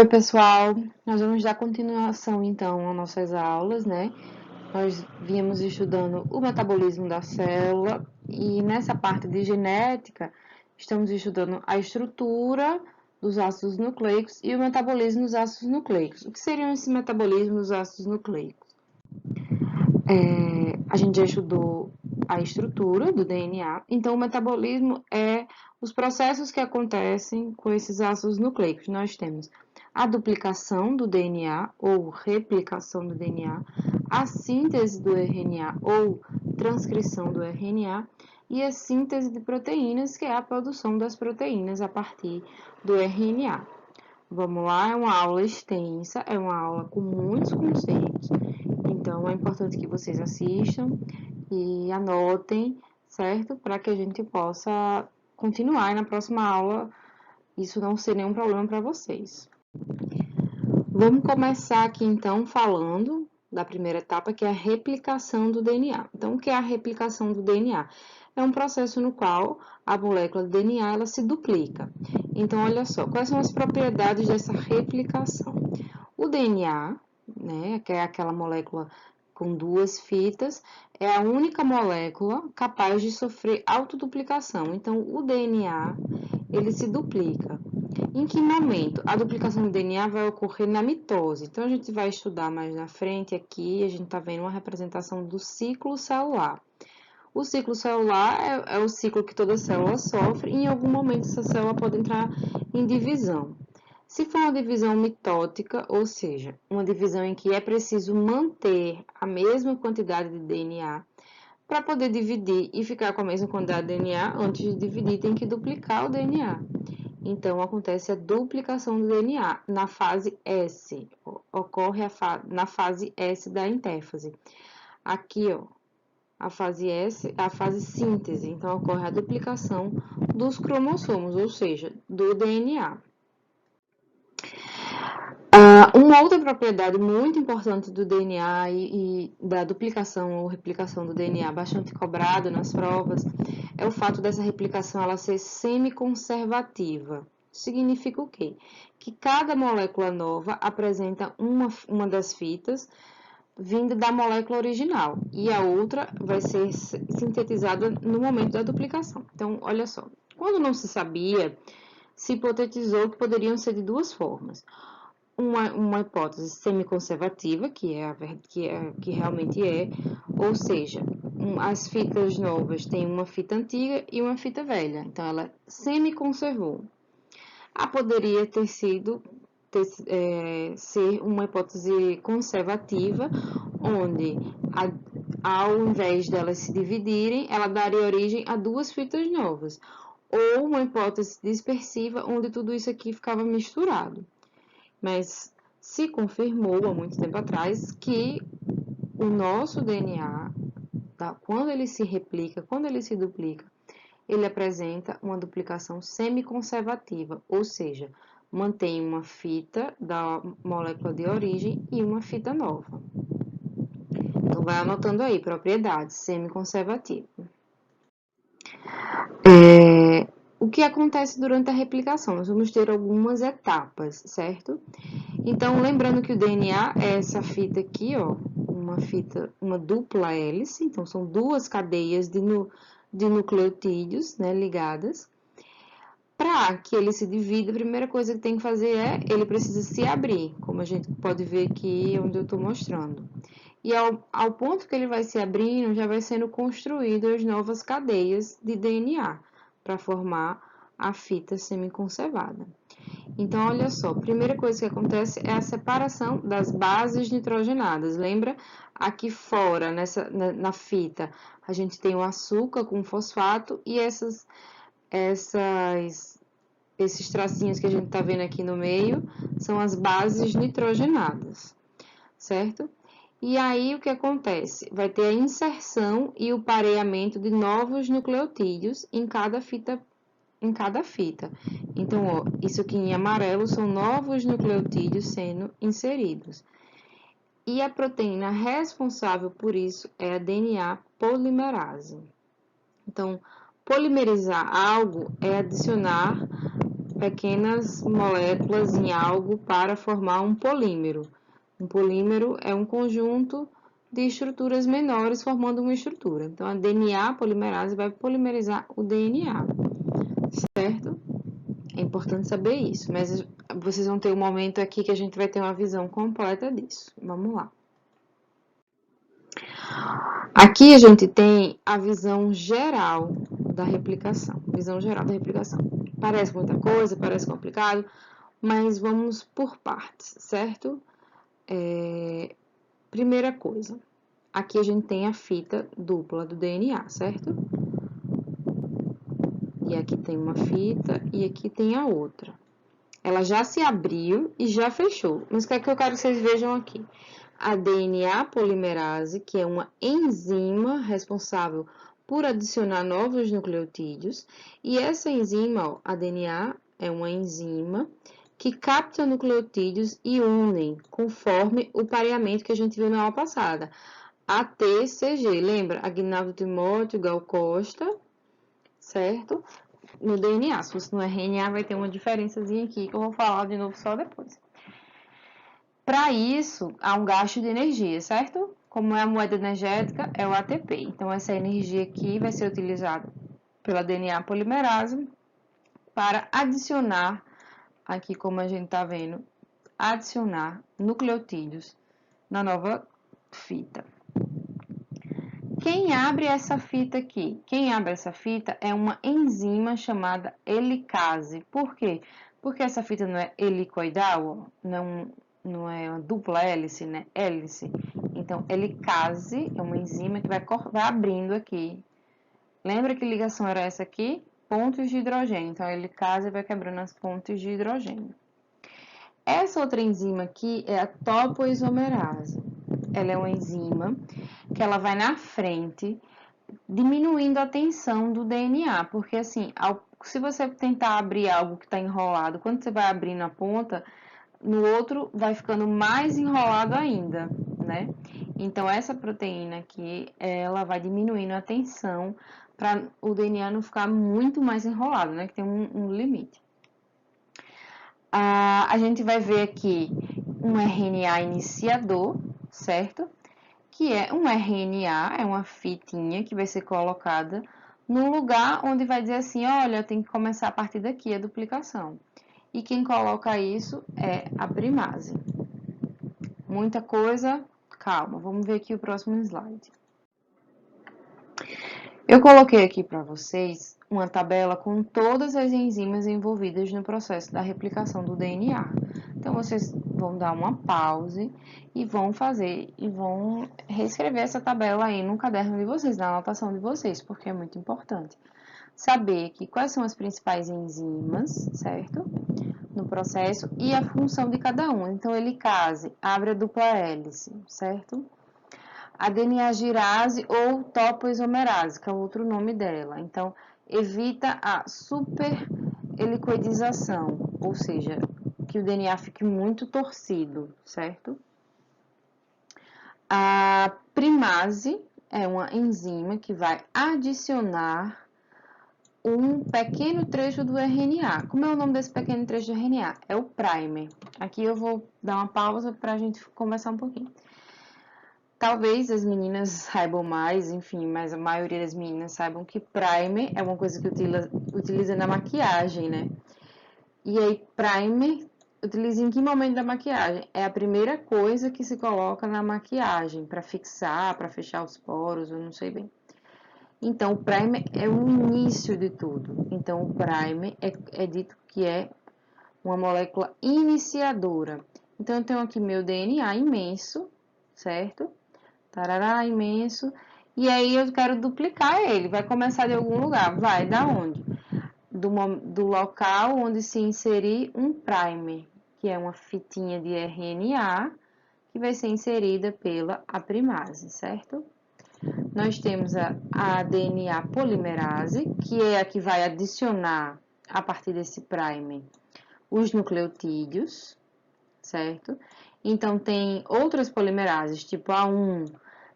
Oi, pessoal. Nós vamos dar continuação, então, às nossas aulas, né? Nós vínhamos estudando o metabolismo da célula e nessa parte de genética, estamos estudando a estrutura dos ácidos nucleicos e o metabolismo dos ácidos nucleicos. O que seriam esse metabolismo dos ácidos nucleicos? A gente já estudou a estrutura do DNA, então o metabolismo é os processos que acontecem com esses ácidos nucleicos. Nós temos a duplicação do DNA ou replicação do DNA, a síntese do RNA ou transcrição do RNA e a síntese de proteínas, que é a produção das proteínas a partir do RNA. Vamos lá, é uma aula extensa, é uma aula com muitos conceitos. Então, é importante que vocês assistam e anotem, certo? Para que a gente possa continuar e na próxima aula isso não ser nenhum problema para vocês. Vamos começar aqui, então, falando da primeira etapa, que é a replicação do DNA. Então, o que é a replicação do DNA? É um processo no qual a molécula do DNA ela se duplica. Então, olha só, quais são as propriedades dessa replicação? O DNA, né, que é aquela molécula com duas fitas, é a única molécula capaz de sofrer autoduplicação. Então, o DNA, ele se duplica. Em que momento? A duplicação do DNA vai ocorrer na mitose. Então, a gente vai estudar mais na frente aqui, a gente está vendo uma representação do ciclo celular. O ciclo celular é o ciclo que toda célula sofre e em algum momento essa célula pode entrar em divisão. Se for uma divisão mitótica, ou seja, uma divisão em que é preciso manter a mesma quantidade de DNA, para poder dividir e ficar com a mesma quantidade de DNA, antes de dividir tem que duplicar o DNA. Então, acontece a duplicação do DNA na fase S, ocorre na fase S da intéfase. Aqui, ó, a fase S é a fase síntese, então ocorre a duplicação dos cromossomos, ou seja, do DNA. Uma outra propriedade muito importante do DNA e da duplicação ou replicação do DNA, bastante cobrado nas provas, é o fato dessa replicação ela ser semiconservativa. Significa o quê? Que cada molécula nova apresenta uma das fitas vinda da molécula original e a outra vai ser sintetizada no momento da duplicação. Então, olha só, quando não se sabia, se hipotetizou que poderiam ser de duas formas. Uma hipótese semiconservativa, que realmente é, ou seja, as fitas novas têm uma fita antiga e uma fita velha, então ela semi-conservou. Poderia ter sido ser uma hipótese conservativa, onde ao invés delas se dividirem, ela daria origem a duas fitas novas, ou uma hipótese dispersiva, onde tudo isso aqui ficava misturado. Mas se confirmou há muito tempo atrás que o nosso DNA, quando ele se replica, quando ele se duplica, ele apresenta uma duplicação semiconservativa, ou seja, mantém uma fita da molécula de origem e uma fita nova. Então, vai anotando aí, propriedades, semiconservativa. O que acontece durante a replicação? Nós vamos ter algumas etapas, certo? Então, lembrando que o DNA é essa fita aqui, ó, uma dupla hélice, então são duas cadeias de nucleotídeos, né, ligadas. Para que ele se divida, a primeira coisa que tem que fazer ele precisa se abrir, como a gente pode ver aqui onde eu estou mostrando. E ao ponto que ele vai se abrindo, já vai sendo construídas as novas cadeias de DNA para formar a fita semiconservada. Então, olha só, a primeira coisa que acontece é a separação das bases nitrogenadas. Lembra? Aqui fora, na fita, a gente tem o açúcar com fosfato e esses tracinhos que a gente está vendo aqui no meio são as bases nitrogenadas, certo? E aí, o que acontece? Vai ter a inserção e o pareamento de novos nucleotídeos em cada fita. Então, ó, isso aqui em amarelo são novos nucleotídeos sendo inseridos. E a proteína responsável por isso é a DNA polimerase. Então, polimerizar algo é adicionar pequenas moléculas em algo para formar um polímero. Um polímero é um conjunto de estruturas menores formando uma estrutura. Então, a DNA polimerase vai polimerizar o DNA, certo? É importante saber isso, mas vocês vão ter um momento aqui que a gente vai ter uma visão completa disso. Vamos lá. Aqui a gente tem a visão geral da replicação. Visão geral da replicação. Parece muita coisa, parece complicado, mas vamos por partes, certo? Primeira coisa, aqui a gente tem a fita dupla do DNA, certo? E aqui tem uma fita e aqui tem a outra. Ela já se abriu e já fechou. Mas o que é que eu quero que vocês vejam aqui? A DNA polimerase, que é uma enzima responsável por adicionar novos nucleotídeos. E essa enzima, ó, a DNA, é uma enzima que capta nucleotídeos e unem conforme o pareamento que a gente viu na aula passada. ATCG, lembra? Agnaldo Timóteo, Gal Costa, certo? No DNA, se fosse no RNA, vai ter uma diferençazinha aqui que eu vou falar de novo só depois. Para isso, há um gasto de energia, certo? Como é a moeda energética, é o ATP. Então, essa energia aqui vai ser utilizada pela DNA polimerase para adicionar, aqui como a gente está vendo, adicionar nucleotídeos na nova fita. Quem abre essa fita aqui? Quem abre essa fita é uma enzima helicase. Por quê? Porque essa fita não é helicoidal, não é uma dupla hélice, né? Hélice. Então, helicase é uma enzima que vai abrindo aqui. Lembra que ligação era essa aqui? Pontos de hidrogênio. Então, a helicase vai quebrando as pontes de hidrogênio. Essa outra enzima aqui é a topoisomerase. Ela é uma enzima que ela vai na frente, diminuindo a tensão do DNA, porque assim, se você tentar abrir algo que está enrolado, quando você vai abrindo a ponta, no outro vai ficando mais enrolado ainda, né? Então, essa proteína aqui, ela vai diminuindo a tensão para o DNA não ficar muito mais enrolado, né? Que tem um limite. A gente vai ver aqui um RNA iniciador, certo? Que é um RNA, é uma fitinha que vai ser colocada no lugar onde vai dizer assim, olha, tem que começar a partir daqui a duplicação. E quem coloca isso é a primase. Muita coisa, calma, vamos ver aqui o próximo slide. Eu coloquei aqui para vocês uma tabela com todas as enzimas envolvidas no processo da replicação do DNA. Então, vocês vão dar uma pause e vão reescrever essa tabela aí no caderno de vocês, na anotação de vocês, porque é muito importante saber que quais são as principais enzimas, certo? No processo e a função de cada uma. Então, helicase abre a dupla hélice, certo? A DNA-girase ou topoisomerase, que é outro nome dela. Então, evita a superhelicoidização, ou seja, que o DNA fique muito torcido, certo? A primase é uma enzima que vai adicionar um pequeno trecho do RNA. Como é o nome desse pequeno trecho do RNA? É o primer. Aqui eu vou dar uma pausa para a gente conversar um pouquinho. Talvez as meninas saibam mais, enfim, mas a maioria das meninas saibam que primer é uma coisa que utiliza na maquiagem, né? E aí, primer, utiliza em que momento da maquiagem? É a primeira coisa que se coloca na maquiagem, para fixar, para fechar os poros, eu não sei bem. Então, o primer é o início de tudo. Então, o primer é dito que é uma molécula iniciadora. Então, eu tenho aqui meu DNA imenso, certo? Tarará, imenso. E aí eu quero duplicar ele. Vai começar de algum lugar. Vai, da onde? Do local onde se inserir um primer, que é uma fitinha de RNA, que vai ser inserida pela primase, certo? Nós temos a DNA polimerase, que é a que vai adicionar, a partir desse primer, os nucleotídeos, certo? Então, tem outras polimerases, tipo a 1,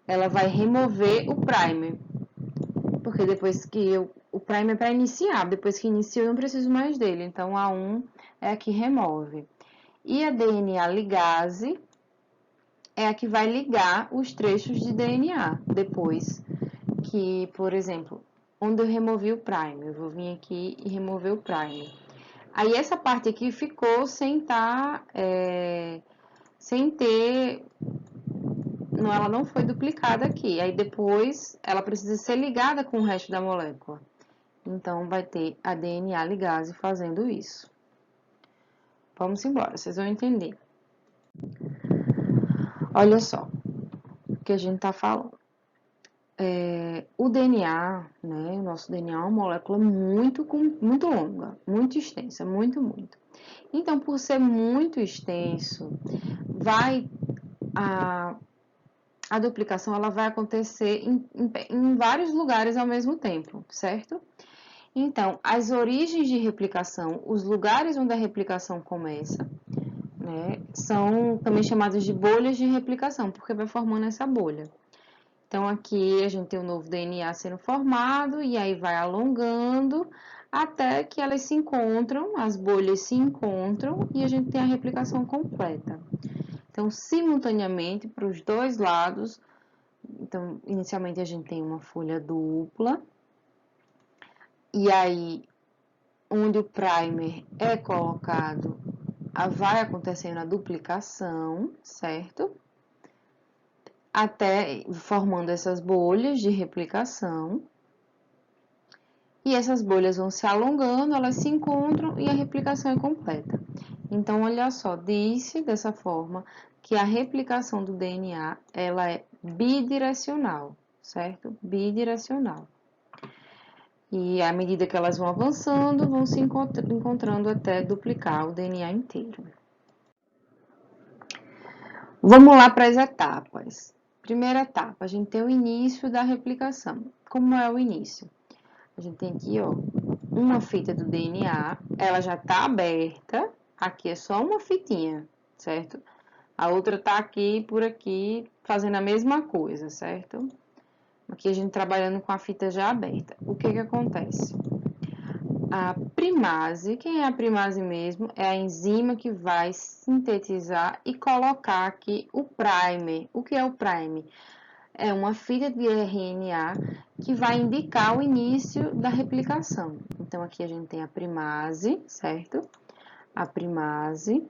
ela vai remover o primer, porque depois que o primer é para iniciar, depois que inicia eu não preciso mais dele, então a 1 é a que remove. E a DNA ligase é a que vai ligar os trechos de DNA, depois que, por exemplo, onde eu removi o primer, eu vou vir aqui e remover o primer. Aí essa parte aqui ficou sem sem ter, não, ela não foi duplicada aqui. Aí depois ela precisa ser ligada com o resto da molécula. Então vai ter a DNA ligase fazendo isso. Vamos embora, vocês vão entender. Olha só o que a gente tá falando. O DNA, né, o nosso DNA é uma molécula muito longa, muito extensa, muito. Então, por ser muito extenso, a duplicação ela vai acontecer em vários lugares ao mesmo tempo, certo? Então, as origens de replicação, os lugares onde a replicação começa, né, são também chamados de bolhas de replicação, porque vai formando essa bolha. Então, aqui a gente tem o novo DNA sendo formado, e aí vai alongando, até que elas se encontram, as bolhas se encontram, e a gente tem a replicação completa. Então, simultaneamente, para os dois lados, então, inicialmente a gente tem uma folha dupla, e aí, onde o primer é colocado, vai acontecendo a duplicação, certo? Até formando essas bolhas de replicação. E essas bolhas vão se alongando, elas se encontram e a replicação é completa. Então, olha só, disse dessa forma que a replicação do DNA, ela é bidirecional, certo? Bidirecional. E à medida que elas vão avançando, vão se encontrando até duplicar o DNA inteiro. Vamos lá para as etapas. Primeira etapa, a gente tem o início da replicação. Como é o início? A gente tem aqui, ó, uma fita do DNA, ela já está aberta, aqui é só uma fitinha, certo? A outra tá aqui, por aqui, fazendo a mesma coisa, certo? Aqui a gente trabalhando com a fita já aberta. O que que acontece? A primase, quem é a primase mesmo? É a enzima que vai sintetizar e colocar aqui o primer. O que é o primer? É uma fita de RNA que vai indicar o início da replicação. Então, aqui a gente tem a primase, certo? A primase,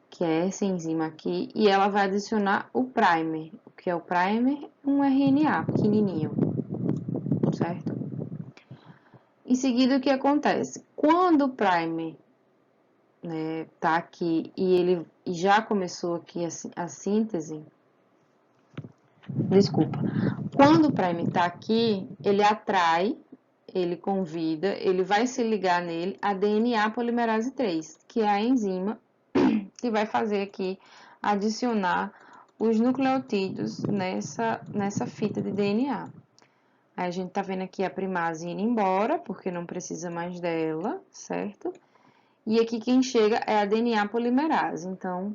que é essa enzima aqui, e ela vai adicionar o primer. O que é o primer? Um RNA pequenininho, certo? Em seguida, o que acontece? Quando o primer tá aqui e ele já começou aqui a síntese, desculpa, quando o primer tá aqui, ele atrai, ele convida, ele vai se ligar nele a DNA polimerase 3, que é a enzima que vai fazer aqui adicionar os nucleotídeos nessa fita de DNA. Aí a gente tá vendo aqui a primase indo embora, porque não precisa mais dela, certo? E aqui quem chega é a DNA polimerase. Então,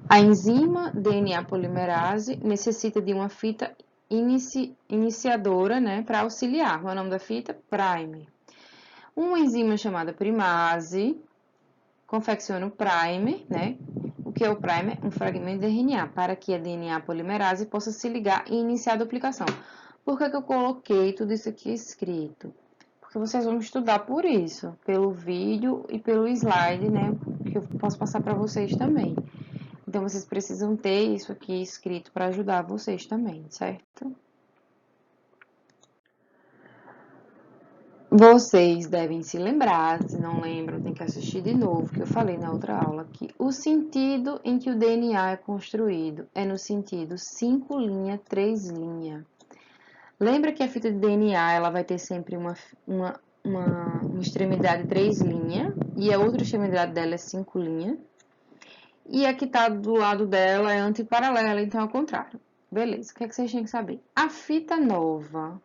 a enzima DNA polimerase necessita de uma fita iniciadora, né, para auxiliar. Qual é o nome da fita? Primer. Uma enzima chamada primase confecciona o primer, né? O que é o primer? Um fragmento de RNA, para que a DNA polimerase possa se ligar e iniciar a duplicação. Por que eu coloquei tudo isso aqui escrito? Porque vocês vão estudar por isso, pelo vídeo e pelo slide, né? Que eu posso passar para vocês também. Então, vocês precisam ter isso aqui escrito para ajudar vocês também, certo? Vocês devem se lembrar, se não lembram, tem que assistir de novo, que eu falei na outra aula, que o sentido em que o DNA é construído é no sentido 5 linha, 3 linha. Lembra que a fita de DNA, ela vai ter sempre uma extremidade 3 linha e a outra extremidade dela é 5 linha. E a que está do lado dela é antiparalela, então é o contrário. Beleza, o que é que vocês têm que saber? A fita nova,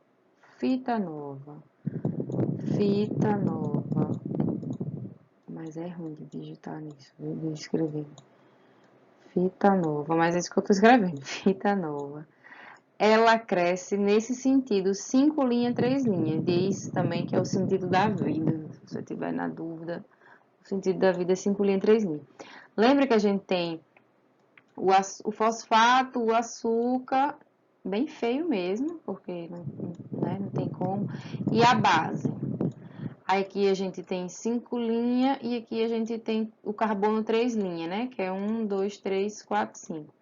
mas é ruim de digitar nisso, de escrever. Fita nova, mas é isso que eu tô escrevendo, fita nova. ela cresce nesse sentido, 5 linhas, 3 linhas. Diz também que é o sentido da vida. Se você tiver na dúvida, o sentido da vida é 5 linhas, 3 linhas. Lembra que a gente tem o fosfato, o açúcar, bem feio mesmo, porque não tem como, e a base. Aqui a gente tem 5 linhas e aqui a gente tem o carbono 3 linhas, né? Que é 1, 2, 3, 4, 5.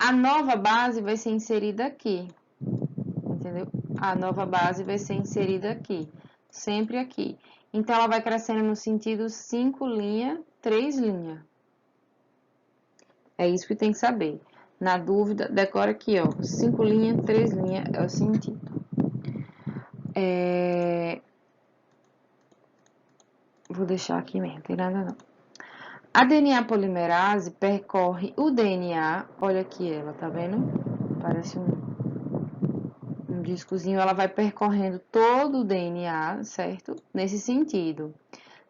A nova base vai ser inserida aqui, entendeu? A nova base vai ser inserida aqui, sempre aqui. Então, ela vai crescendo no sentido 5 linhas, 3 linhas. É isso que tem que saber. Na dúvida, decora aqui, ó, 5 linhas, 3 linhas é o sentido. Vou deixar aqui mesmo, não tem nada não. A DNA polimerase percorre o DNA, olha aqui ela, tá vendo? Parece um discozinho, ela vai percorrendo todo o DNA, certo? Nesse sentido.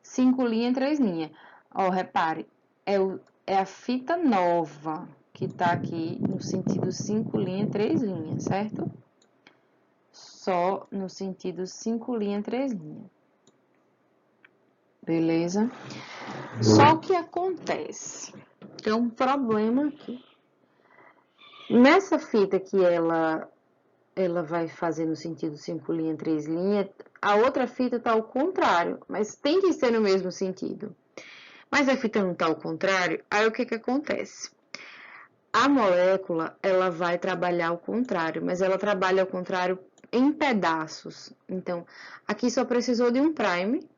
5 linhas, 3 linhas. Ó, repare, é a fita nova que tá aqui no sentido 5 linhas, 3 linhas, certo? Só no sentido 5 linhas, 3 linhas. Beleza? Só o que acontece? Tem um problema aqui. Nessa fita que ela vai fazer no sentido 5 linhas, 3 linhas, a outra fita está ao contrário, mas tem que ser no mesmo sentido. Mas a fita não está ao contrário, aí o que acontece? A molécula, ela vai trabalhar ao contrário, mas ela trabalha ao contrário em pedaços. Então, aqui só precisou de um prime,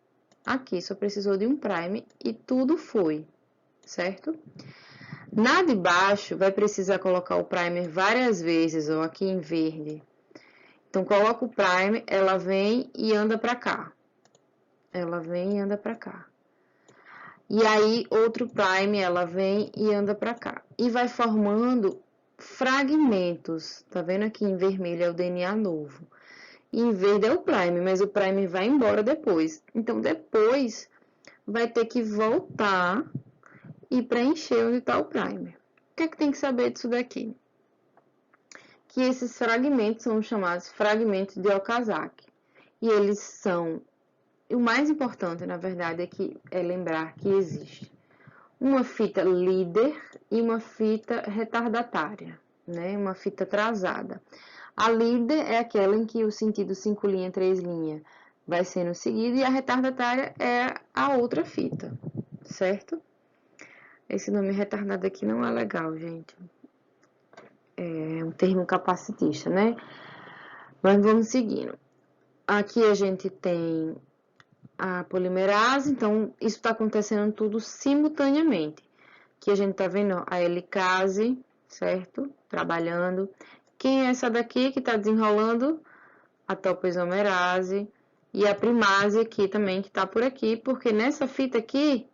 aqui só precisou de um prime e tudo foi, certo? Na de baixo, vai precisar colocar o primer várias vezes, ó, aqui em verde. Então, coloca o primer, ela vem e anda pra cá. Ela vem e anda pra cá. E aí, outro primer, ela vem e anda pra cá. E vai formando fragmentos. Tá vendo aqui em vermelho é o DNA novo. E em verde é o primer, mas o primer vai embora depois. Então, depois, vai ter que voltar e preencher onde está o primer. O que é que tem que saber disso daqui? Que esses fragmentos são chamados fragmentos de Okazaki. E eles são... O mais importante, na verdade, é lembrar que existe uma fita líder e uma fita retardatária, né? Uma fita atrasada. A líder é aquela em que o sentido 5 linhas, 3 linhas vai sendo seguido e a retardatária é a outra fita, certo? Esse nome retardado aqui não é legal, gente. É um termo capacitista, né? Mas vamos seguindo. Aqui a gente tem a polimerase, então isso está acontecendo tudo simultaneamente. Aqui a gente tá vendo a helicase, certo? Trabalhando. Quem é essa daqui que tá desenrolando? A topoisomerase. E a primase aqui também, que tá por aqui, porque nessa fita aqui,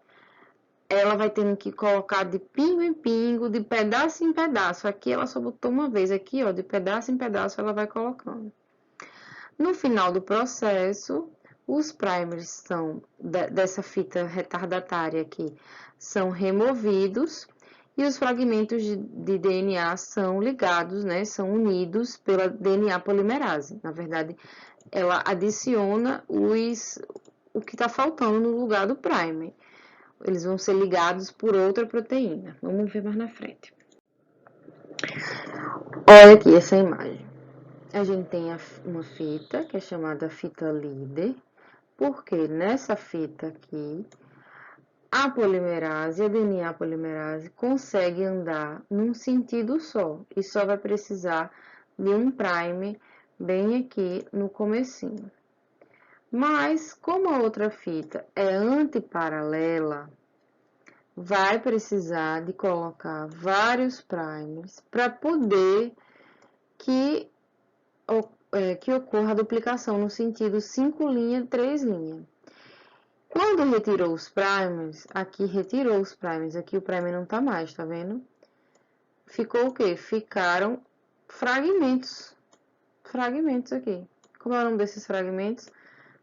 ela vai tendo que colocar de pingo em pingo, de pedaço em pedaço. Aqui ela só botou uma vez, aqui ó, de pedaço em pedaço ela vai colocando. No final do processo, os primers são dessa fita retardatária aqui são removidos e os fragmentos de DNA são ligados, né, são unidos pela DNA polimerase. Na verdade, ela adiciona o que está faltando no lugar do primer. Eles vão ser ligados por outra proteína. Vamos ver mais na frente. Olha aqui essa imagem. A gente tem uma fita que é chamada fita líder, porque nessa fita aqui, a polimerase, a DNA polimerase, consegue andar num sentido só, e só vai precisar de um primer bem aqui no comecinho. Mas, como a outra fita é antiparalela, vai precisar de colocar vários primers para poder que ocorra a duplicação no sentido 5 linhas, 3 linhas. Quando retirou os primers, aqui retirou os primers, aqui o primer não tá mais, tá vendo? Ficou o quê? Ficaram fragmentos. Fragmentos aqui. Como é o nome desses fragmentos?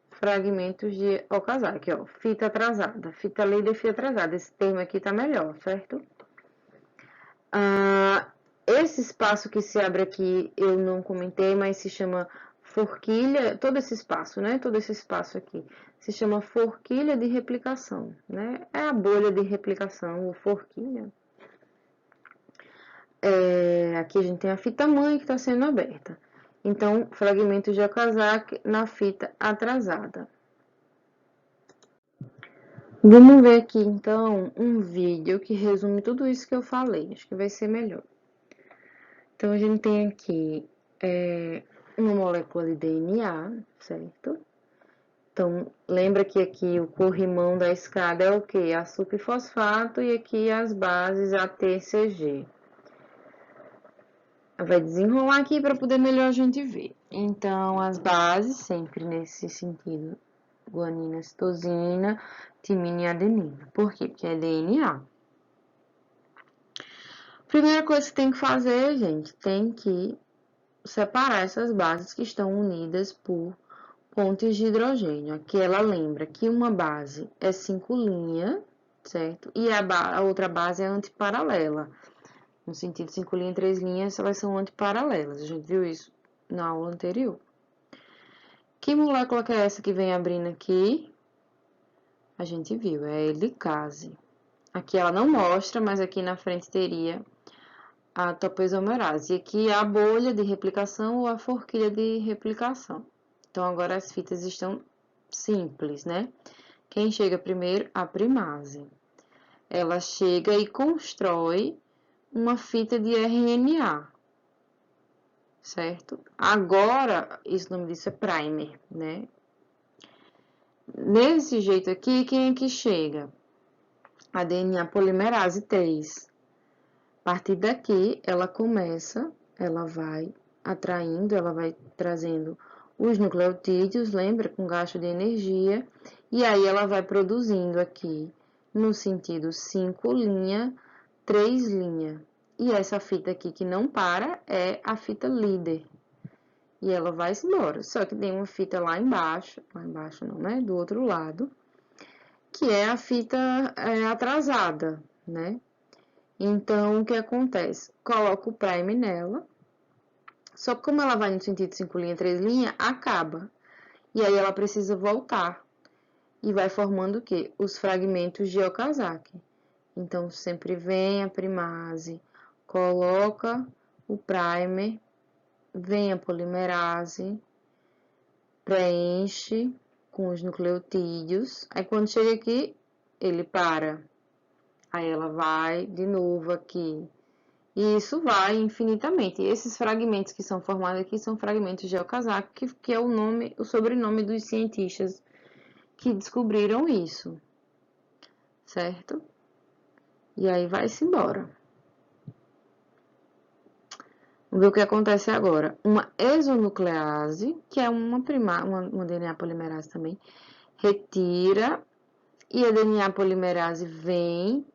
Fragmentos de Okazaki, ó. Fita atrasada. Fita líder e fita atrasada. Esse termo aqui tá melhor, certo? Esse espaço que se abre aqui, eu não comentei, mas se chama forquilha, todo esse espaço, né? Todo esse espaço aqui se chama forquilha de replicação, né? É a bolha de replicação, ou forquilha. Aqui a gente tem a fita mãe que está sendo aberta. Então, fragmentos de Okazaki na fita atrasada. Vamos ver aqui, então, um vídeo que resume tudo isso que eu falei. Acho que vai ser melhor. Então, a gente tem aqui uma molécula de DNA, certo? Então, lembra que aqui o corrimão da escada é o quê? Açúcar e fosfato, e aqui as bases ATCG. Vai desenrolar aqui para poder melhor a gente ver. Então, as bases, sempre nesse sentido, guanina, citosina, timina e adenina. Por quê? Porque é DNA. Primeira coisa que tem que fazer, gente, tem que separar essas bases que estão unidas por pontes de hidrogênio. Aqui ela lembra que uma base é 5' certo? E a outra base é antiparalela. No sentido 5', 3 linhas, elas são antiparalelas. A gente viu isso na aula anterior. Que molécula que é essa que vem abrindo aqui? A gente viu, é a helicase. Aqui ela não mostra, mas aqui na frente teria a topoisomerase. E aqui a bolha de replicação ou a forquilha de replicação. Então, agora as fitas estão simples, né? Quem chega primeiro? A primase. Ela chega e constrói uma fita de RNA, certo? Agora, o nome disso é primer, né? Nesse jeito aqui, quem é que chega? A DNA polimerase 3. A partir daqui, ela começa, ela vai atraindo, ela vai trazendo os nucleotídeos, lembra? Com gasto de energia. E aí, ela vai produzindo aqui, no sentido 5', 3'. E essa fita aqui que não para é a fita líder. E ela vai embora. Só que tem uma fita lá embaixo não, né? Do outro lado, que é a fita atrasada, né? Então, o que acontece? Coloco o prime nela, só que como ela vai no sentido 5', 3', acaba. E aí ela precisa voltar. E vai formando o quê? Os fragmentos de Okazaki. Então, sempre vem a primase, coloca o primer, vem a polimerase, preenche com os nucleotídeos. Aí, quando chega aqui, ele para. Aí, ela vai de novo aqui. E isso vai infinitamente. E esses fragmentos que são formados aqui são fragmentos de Okazaki, que é o sobrenome dos cientistas que descobriram isso. Certo? E aí, vai-se embora. Vamos ver o que acontece agora. Uma exonuclease, que é uma DNA polimerase também, retira e a DNA polimerase vem.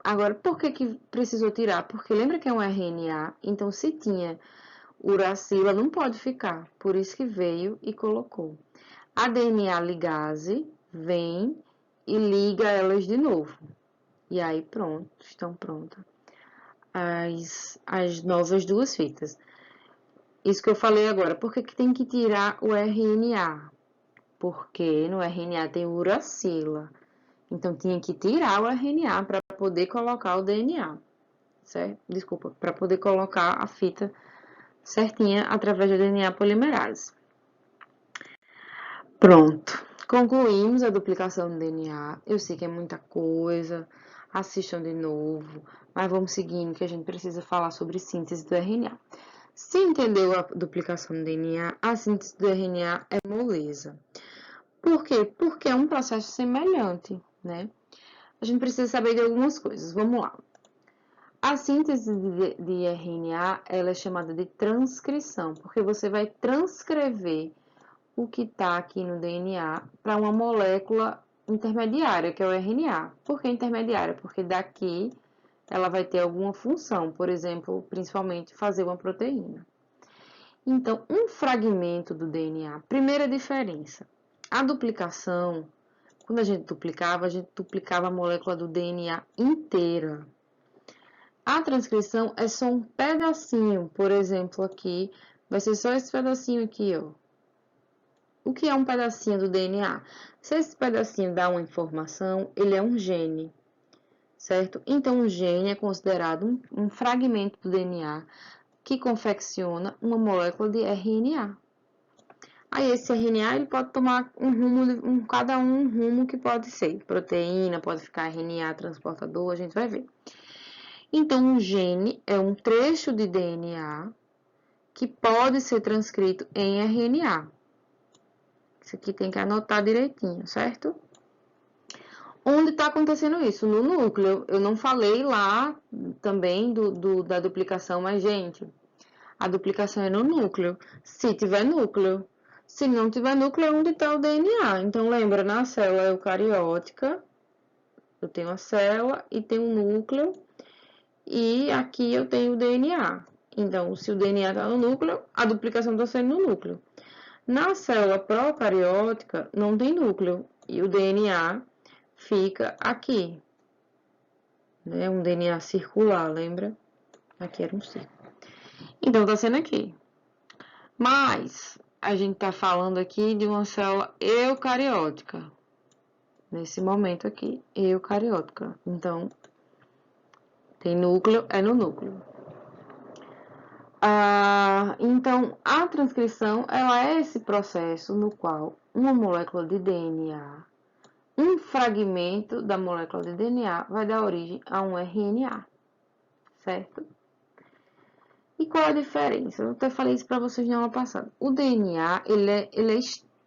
Agora, por que precisou tirar? Porque lembra que é um RNA, então se tinha uracila, não pode ficar. Por isso que veio e colocou. A DNA ligase vem e liga elas de novo. E aí, pronto, estão prontas as novas duas fitas. Isso que eu falei agora. Por que tem que tirar o RNA? Porque no RNA tem uracila. Então, tinha que tirar o RNA para poder colocar o DNA. Certo? Desculpa, para poder colocar a fita certinha através da DNA polimerase. Pronto. Concluímos a duplicação do DNA. Eu sei que é muita coisa. Assistam de novo. Mas vamos seguindo que a gente precisa falar sobre síntese do RNA. Se entendeu a duplicação do DNA, a síntese do RNA é moleza. Por quê? Porque é um processo semelhante, né? A gente precisa saber de algumas coisas. Vamos lá. A síntese de RNA, ela é chamada de transcrição, porque você vai transcrever o que está aqui no DNA para uma molécula intermediária, que é o RNA. Por que intermediária? Porque daqui ela vai ter alguma função, por exemplo, principalmente fazer uma proteína. Então, um fragmento do DNA, primeira diferença, a duplicação, quando a gente duplicava a molécula do DNA inteira. A transcrição é só um pedacinho, por exemplo, aqui, vai ser só esse pedacinho aqui, ó. O que é um pedacinho do DNA? Se esse pedacinho dá uma informação, ele é um gene, certo? Então, um gene é considerado um fragmento do DNA que confecciona uma molécula de RNA. Aí, esse RNA ele pode tomar um rumo, cada um rumo que pode ser. Proteína, pode ficar RNA transportador, a gente vai ver. Então, um gene é um trecho de DNA que pode ser transcrito em RNA. Isso aqui tem que anotar direitinho, certo? Onde está acontecendo isso? No núcleo. Eu não falei lá também da duplicação, mas, gente, a duplicação é no núcleo. Se tiver núcleo. Se não tiver núcleo, é onde está o DNA. Então, lembra, na célula eucariótica, eu tenho a célula e tenho o núcleo. E aqui eu tenho o DNA. Então, se o DNA está no núcleo, a duplicação está sendo no núcleo. Na célula procariótica, não tem núcleo. E o DNA fica aqui. Né? Um DNA circular, lembra? Aqui era um círculo. Então, está sendo aqui. Mas, a gente está falando aqui de uma célula eucariótica. Nesse momento aqui, eucariótica. Então, tem núcleo, é no núcleo. Então, a transcrição, ela é esse processo no qual uma molécula de DNA, um fragmento da molécula de DNA vai dar origem a um RNA, certo? E qual a diferença? Eu até falei isso para vocês na aula passada. O DNA, ele é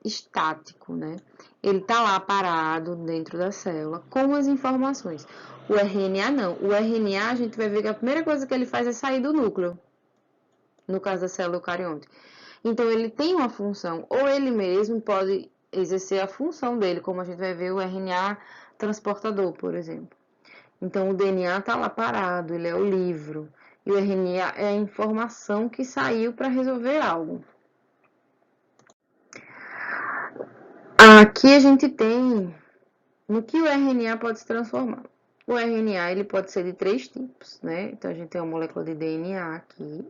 estático, né? Ele tá lá parado dentro da célula com as informações. O RNA não. O RNA, a gente vai ver que a primeira coisa que ele faz é sair do núcleo. No caso da célula eucarionte. Então, ele tem uma função, ou ele mesmo pode exercer a função dele, como a gente vai ver o RNA transportador, por exemplo. Então, o DNA está lá parado, ele é o livro, e o RNA é a informação que saiu para resolver algo. Aqui a gente tem no que o RNA pode se transformar. O RNA ele pode ser de 3 tipos, né? Então, a gente tem uma molécula de DNA aqui,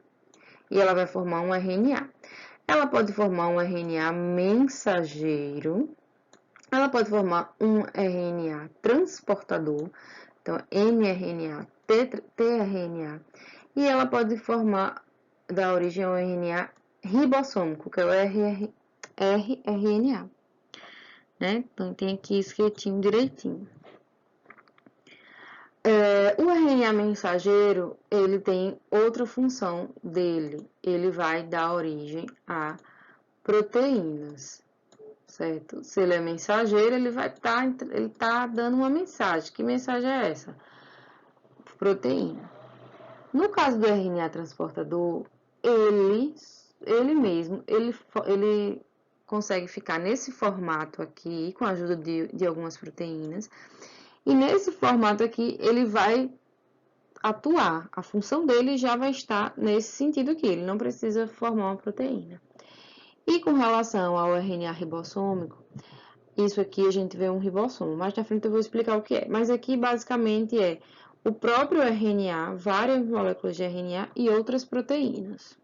e ela vai formar um RNA. Ela pode formar um RNA mensageiro, ela pode formar um RNA transportador, então mRNA, tRNA, e ela pode formar, dar origem ao RNA ribossômico, que é o rRNA, né? Então tem aqui escritinho direitinho. O RNA mensageiro, ele tem outra função dele, ele vai dar origem a proteínas, certo? Se ele é mensageiro, ele vai tá dando uma mensagem. Que mensagem é essa? Proteína. No caso do RNA transportador, ele mesmo, ele consegue ficar nesse formato aqui, com a ajuda de algumas proteínas, e nesse formato aqui, ele vai atuar. A função dele já vai estar nesse sentido aqui, ele não precisa formar uma proteína. E com relação ao RNA ribossômico, isso aqui a gente vê um ribossomo. Mais na frente eu vou explicar o que é. Mas aqui basicamente é o próprio RNA, várias moléculas de RNA e outras proteínas.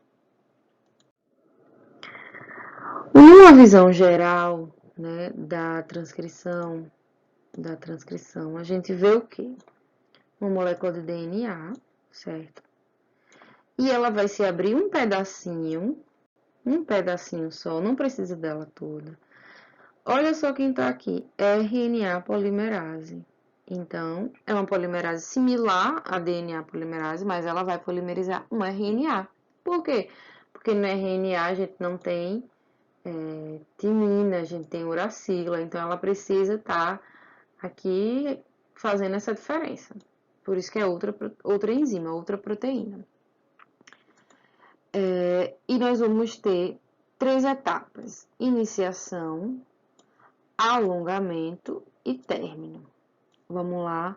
Uma visão geral, né, da transcrição, a gente vê o quê? Uma molécula de DNA, certo? E ela vai se abrir um pedacinho só, não precisa dela toda. Olha só quem está aqui, RNA polimerase. Então, é uma polimerase similar à DNA polimerase, mas ela vai polimerizar um RNA. Por quê? Porque no RNA a gente não tem timina, a gente tem uracila, então ela precisa estar aqui fazendo essa diferença. Por isso que é outra enzima, outra proteína. E nós vamos ter 3 etapas: iniciação, alongamento e término. Vamos lá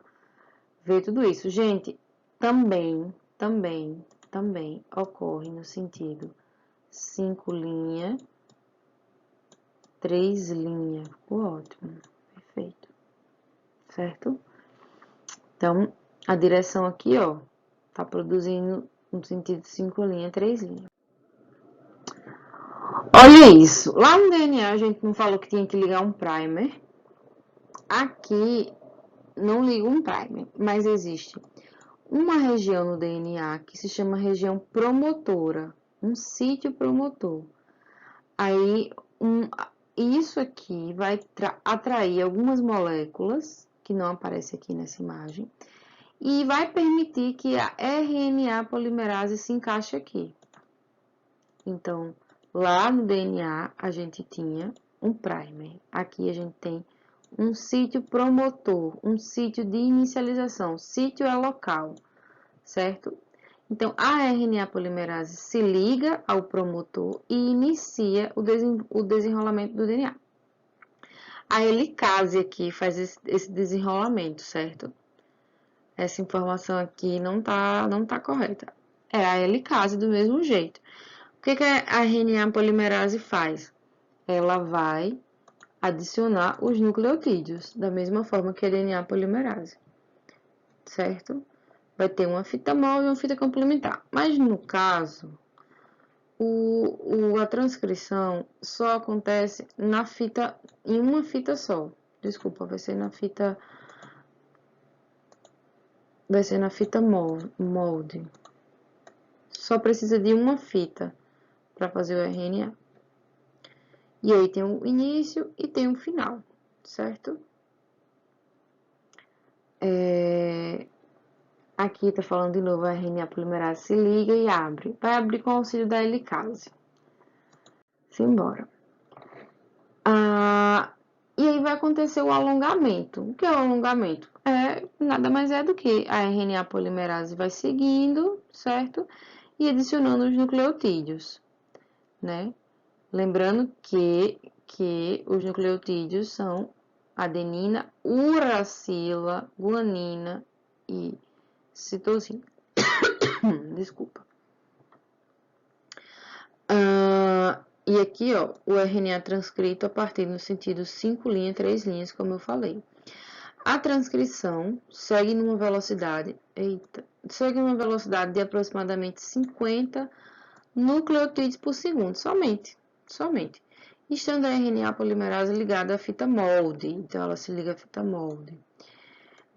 ver tudo isso. Gente, também ocorre no sentido 5 linhas, 3 linhas. Ficou ótimo, perfeito. Certo? Então, a direção aqui, ó, Tá produzindo no sentido 5 linhas, 3 linhas. Olha isso. Lá no DNA a gente não falou que tinha que ligar um primer. Aqui não liga um primer, mas existe uma região no DNA que se chama região promotora, um sítio promotor. Aí, isso aqui vai atrair algumas moléculas, que não aparece aqui nessa imagem, e vai permitir que a RNA polimerase se encaixe aqui. Então, lá no DNA, a gente tinha um primer. Aqui a gente tem um sítio promotor, um sítio de inicialização. Sítio é local, certo? Então, a RNA polimerase se liga ao promotor e inicia o desenrolamento do DNA. A helicase aqui faz esse desenrolamento, certo? Essa informação aqui não tá correta. É a helicase do mesmo jeito. O que a RNA polimerase faz? Ela vai adicionar os nucleotídeos, da mesma forma que a DNA polimerase, certo? Vai ter uma fita mol e uma fita complementar. Mas no caso, a transcrição só acontece em uma fita só. Desculpa, vai ser na fita molde. Só precisa de uma fita para fazer o RNA. E aí tem o início e tem o final, certo? Aqui tá falando de novo, a RNA polimerase se liga e abre. Vai abrir com o auxílio da helicase. Simbora. E aí vai acontecer o alongamento. O que é o alongamento? Nada mais é do que a RNA polimerase vai seguindo, certo? E adicionando os nucleotídeos, né? Lembrando que os nucleotídeos são adenina, uracila, guanina e citosina. Desculpa. E aqui, ó, o RNA transcrito a partir do sentido 5 linhas, 3 linhas, como eu falei. A transcrição segue numa velocidade de aproximadamente 50 nucleotídeos por segundo, somente. Estando a RNA polimerase ligada à fita molde, então ela se liga à fita molde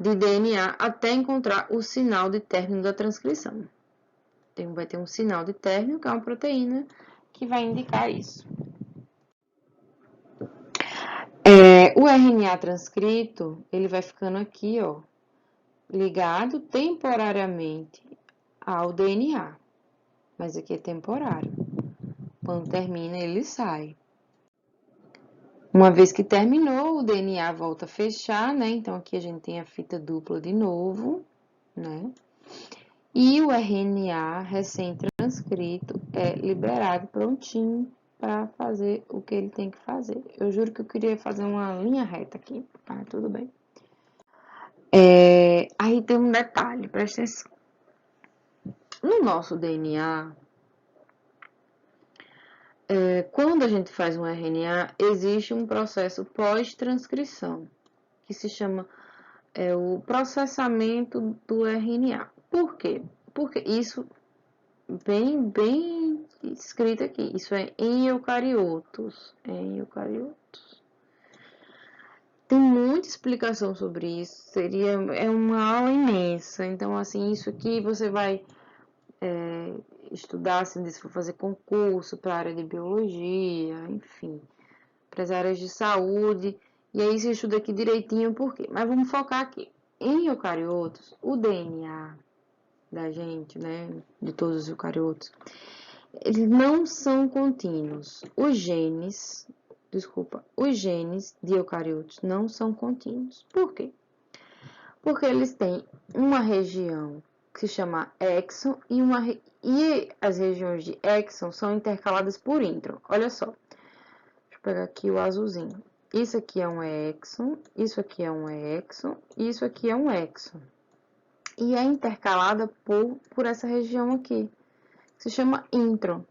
de DNA até encontrar o sinal de término da transcrição. Então, vai ter um sinal de término, que é uma proteína, que vai indicar isso. O RNA transcrito, ele vai ficando aqui, ó, ligado temporariamente ao DNA. Mas aqui é temporário. Quando termina, ele sai. Uma vez que terminou, o DNA volta a fechar, né? Então, aqui a gente tem a fita dupla de novo, né? E o RNA recém-transcrito é liberado prontinho para fazer o que ele tem que fazer. Eu juro que eu queria fazer uma linha reta aqui, tá? Tudo bem. Aí tem um detalhe, presta atenção. No nosso DNA, quando a gente faz um RNA, existe um processo pós-transcrição, que se chama o processamento do RNA. Por quê? Porque isso, bem escrito aqui, isso é em eucariotos. Tem muita explicação sobre isso, é uma aula imensa. Então, assim, isso aqui você vai estudar, assim, se for fazer concurso para a área de biologia, enfim, para as áreas de saúde. E aí você estuda aqui direitinho por quê. Mas vamos focar aqui. Em eucariotos, o DNA da gente, né, de todos os eucariotos, eles não são contínuos. Os genes de eucariotos não são contínuos. Por quê? Porque eles têm uma região que se chama exon e as regiões de exon são intercaladas por intron. Olha só. Deixa eu pegar aqui o azulzinho. Isso aqui é um exon, isso aqui é um exon, isso aqui é um exon. E é intercalada por essa região aqui, que se chama intron.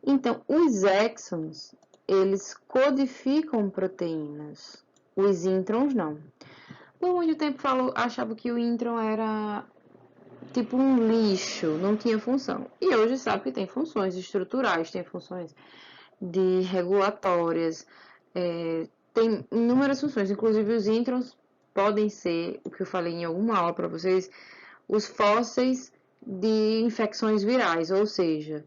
Então, os exons, eles codificam proteínas. Os introns não. Por muito tempo achava que o intron era tipo um lixo, não tinha função. E hoje sabe que tem funções estruturais, tem funções de regulatórias, tem inúmeras funções, inclusive os introns podem ser, o que eu falei em alguma aula para vocês, os fósseis de infecções virais, ou seja,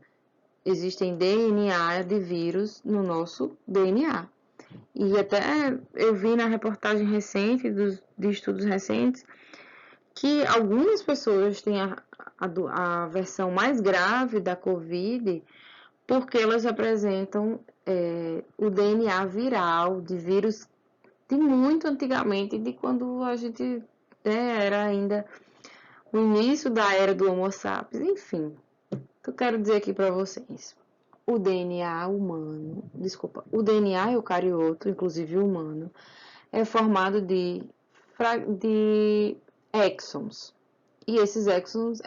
existem DNA de vírus no nosso DNA. E até eu vi na reportagem recente, de estudos recentes, que algumas pessoas têm a versão mais grave da Covid porque elas apresentam o DNA viral de vírus de muito antigamente, de quando a gente era ainda o início da era do Homo sapiens, enfim. O que eu quero dizer aqui para vocês? O DNA humano, desculpa, o DNA eucarioto, inclusive humano, é formado de exons. E esses exons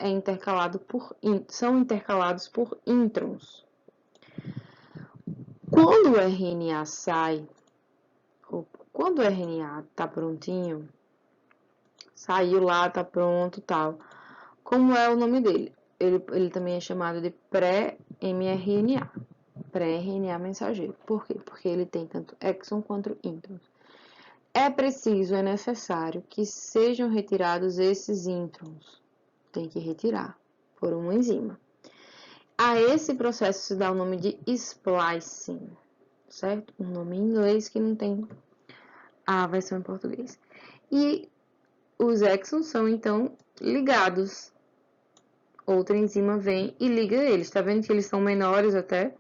são intercalados por introns. Quando o RNA sai, quando o RNA está prontinho, saiu lá, está pronto, tal. Como é o nome dele? Ele também é chamado de pré-mRNA, pré-RNA mensageiro. Por quê? Porque ele tem tanto exon quanto introns. É necessário que sejam retirados esses introns. Tem que retirar por uma enzima. A esse processo se dá o nome de splicing, certo? Um nome em inglês que não tem a versão em português. E os exons são, então, ligados. Outra enzima vem e liga eles. Tá vendo que eles são menores até?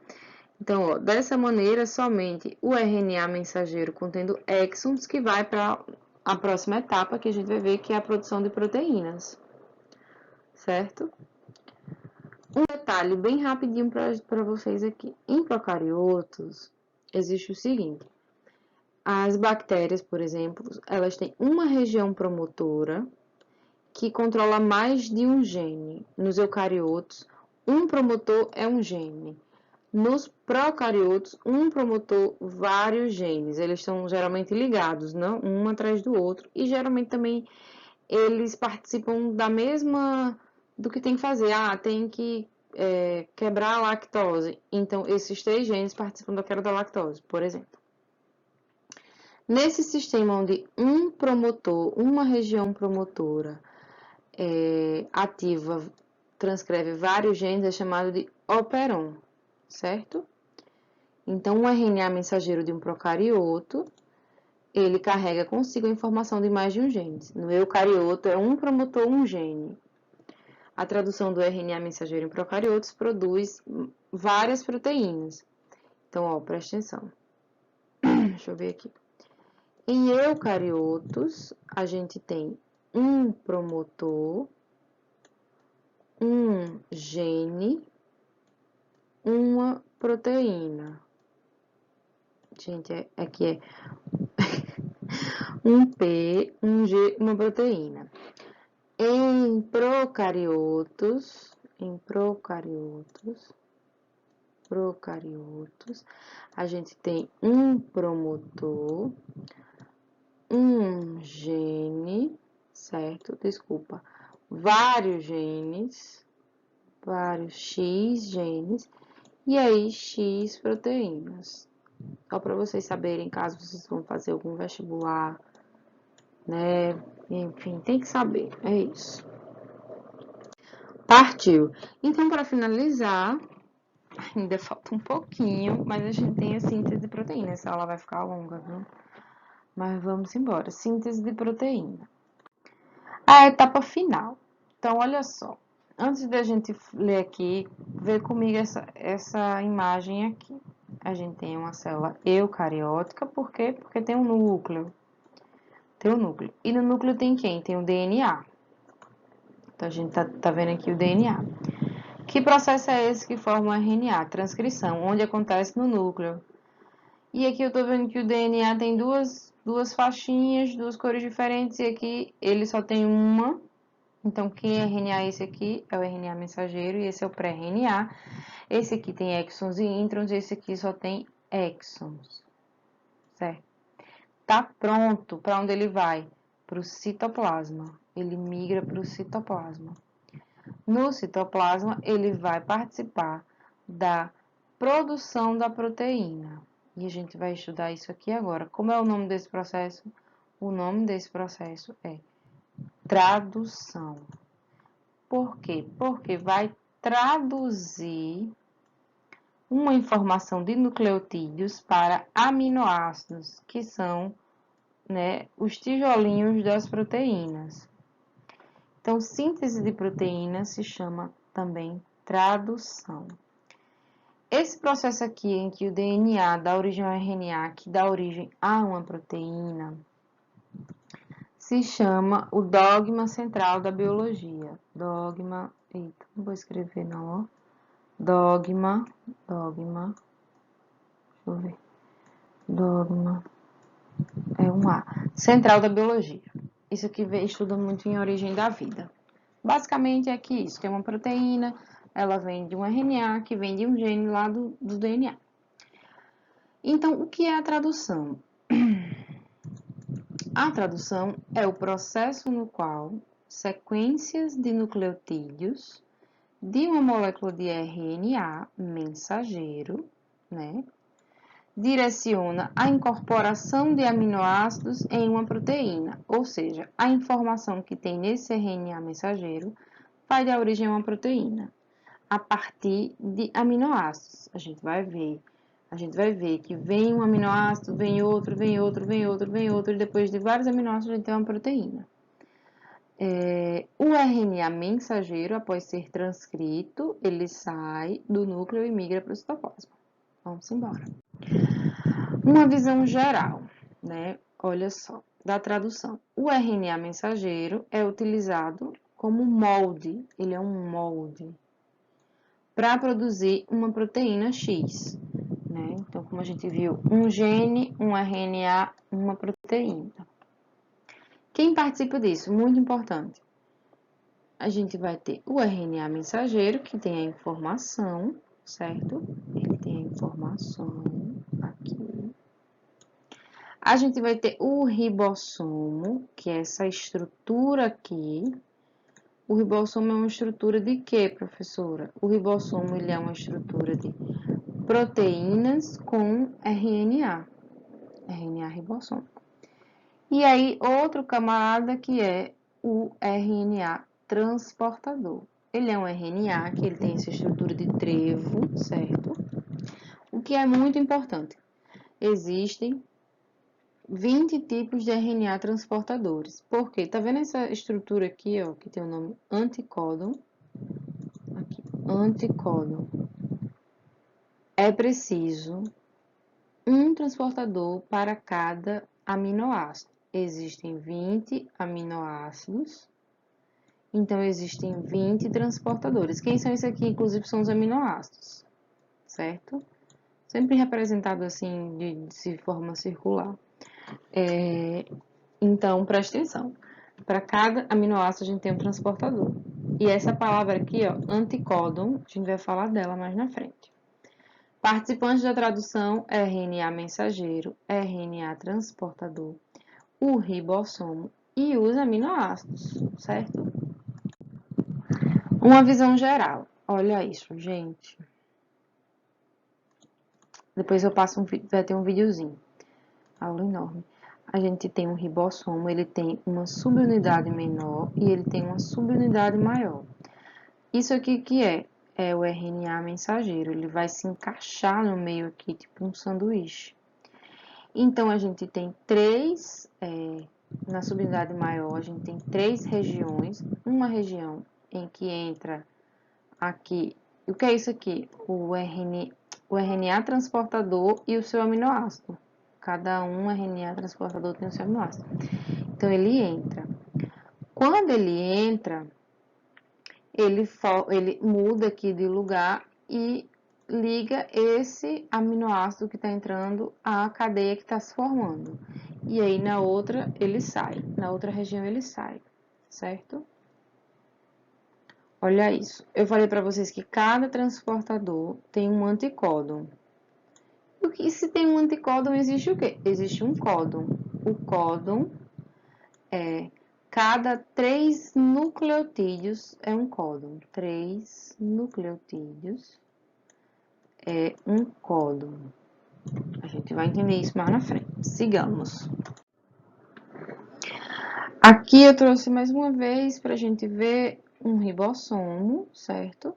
Então, ó, dessa maneira, somente o RNA mensageiro contendo exons que vai para a próxima etapa que a gente vai ver, que é a produção de proteínas. Certo? Um detalhe bem rapidinho para vocês aqui. Em procariotos, existe o seguinte. As bactérias, por exemplo, elas têm uma região promotora que controla mais de um gene. Nos eucariotos, um promotor é um gene. Nos procariotos, um promotor, vários genes. Eles estão geralmente ligados, não? Um atrás do outro. E geralmente também eles participam da mesma... do que tem que fazer. Tem que quebrar a lactose. Então, esses 3 genes participam da quebra da lactose, por exemplo. Nesse sistema onde um promotor, uma região promotora ativa, transcreve vários genes, é chamado de operon, certo? Então, o RNA mensageiro de um procarioto, ele carrega consigo a informação de mais de um gene. No eucarioto, é um promotor, um gene. A tradução do RNA mensageiro em procariotos produz várias proteínas. Então, ó, presta atenção. Deixa eu ver aqui. Em eucariotos, a gente tem um promotor, um gene, uma proteína. Gente, aqui é um P, um G, uma proteína. Em procariotos, a gente tem um promotor, um gene, certo? Desculpa, vários genes, vários X genes, e aí X proteínas. Só para vocês saberem, caso vocês vão fazer algum vestibular, né? Enfim, tem que saber, é isso. Partiu. Então, para finalizar, ainda falta um pouquinho, mas a gente tem a síntese de proteína. Essa aula vai ficar longa, viu? Mas vamos embora. Síntese de proteína. A etapa final. Então, olha só. Antes da gente ler aqui, vê comigo essa imagem aqui. A gente tem uma célula eucariótica, por quê? Porque tem um núcleo. Tem um núcleo. E no núcleo tem quem? Tem o DNA. Então, a gente tá vendo aqui o DNA. Que processo é esse que forma o RNA? Transcrição, onde acontece no núcleo. E aqui eu tô vendo que o DNA tem duas faixinhas, 2 cores diferentes, e aqui ele só tem uma. Então, que RNA é esse aqui? É o RNA mensageiro, e esse é o pré-RNA. Esse aqui tem exons e introns, e esse aqui só tem exons. Certo? Tá pronto. Para onde ele vai? Para o citoplasma. Ele migra para o citoplasma. no citoplasma, ele vai participar da produção da proteína. E a gente vai estudar isso aqui agora. Como é o nome desse processo? O nome desse processo é tradução. Por quê? Porque vai traduzir uma informação de nucleotídeos para aminoácidos, que são, né, os tijolinhos das proteínas. Então, síntese de proteína se chama também tradução. Esse processo aqui em que o DNA dá origem ao RNA, que dá origem a uma proteína, se chama o dogma central da biologia. Dogma, eita, não vou escrever não, ó. Dogma, deixa eu ver. Dogma, é um A. Central da biologia. Isso aqui estuda muito em origem da vida. Basicamente é que isso, tem uma proteína, ela vem de um RNA, que vem de um gene lá do DNA. Então, o que é a tradução? A tradução é o processo no qual sequências de nucleotídeos de uma molécula de RNA mensageiro, né, direciona a incorporação de aminoácidos em uma proteína, ou seja, a informação que tem nesse RNA mensageiro vai dar origem a uma proteína, a partir de aminoácidos. A gente vai ver que vem um aminoácido, vem outro, vem outro, vem outro, vem outro, e depois de vários aminoácidos a gente tem uma proteína. O RNA mensageiro, após ser transcrito, ele sai do núcleo e migra para o citoplasma. Vamos embora. Uma visão geral, né? Olha só, da tradução. O RNA mensageiro é utilizado como molde, ele é um molde, para produzir uma proteína X, né? Então, como a gente viu, um gene, um RNA, uma proteína. Quem participa disso? Muito importante. A gente vai ter o RNA mensageiro, que tem a informação, certo? Ele tem a informação aqui. A gente vai ter o ribossomo, que é essa estrutura aqui. O ribossomo é uma estrutura de quê, professora? O ribossomo, ele é uma estrutura de proteínas com RNA. RNA ribossômico. E aí, outro camarada que é o RNA transportador. Ele é um RNA que ele tem essa estrutura de trevo, certo? O que é muito importante. Existem 20 tipos de RNA transportadores. Por quê? Tá vendo essa estrutura aqui, ó, que tem o nome anticódon? Aqui, anticódon. É preciso um transportador para cada aminoácido. Existem 20 aminoácidos, então existem 20 transportadores. Quem são esses aqui? Inclusive, são os aminoácidos, certo? Sempre representado assim, de forma circular. Então, preste atenção. Para cada aminoácido, a gente tem um transportador. E essa palavra aqui, ó, anticódon, a gente vai falar dela mais na frente. Participantes da tradução, RNA mensageiro, RNA transportador, o ribossomo e os aminoácidos, certo? Uma visão geral. Olha isso, gente. Depois eu passo vai ter um videozinho. Aula enorme. A gente tem um ribossomo, ele tem uma subunidade menor e ele tem uma subunidade maior. Isso aqui que é o RNA mensageiro, ele vai se encaixar no meio aqui, tipo um sanduíche. Então, a gente tem na subunidade maior, a gente tem 3 regiões. Uma região em que entra aqui, o que é isso aqui? O RNA transportador e o seu aminoácido. Cada um RNA transportador tem o seu aminoácido. Então, ele entra. Quando ele entra, ele muda aqui de lugar e liga esse aminoácido que está entrando à cadeia que está se formando. E aí, na outra, ele sai. Na outra região, ele sai, certo? Olha isso. Eu falei para vocês que cada transportador tem um anticódon. E se tem um anticódon, existe o quê? Existe um códon. O códon é Cada 3 nucleotídeos é um códon. 3 nucleotídeos é um códon. A gente vai entender isso mais na frente. Sigamos. Aqui eu trouxe mais uma vez para a gente ver um ribossomo, certo?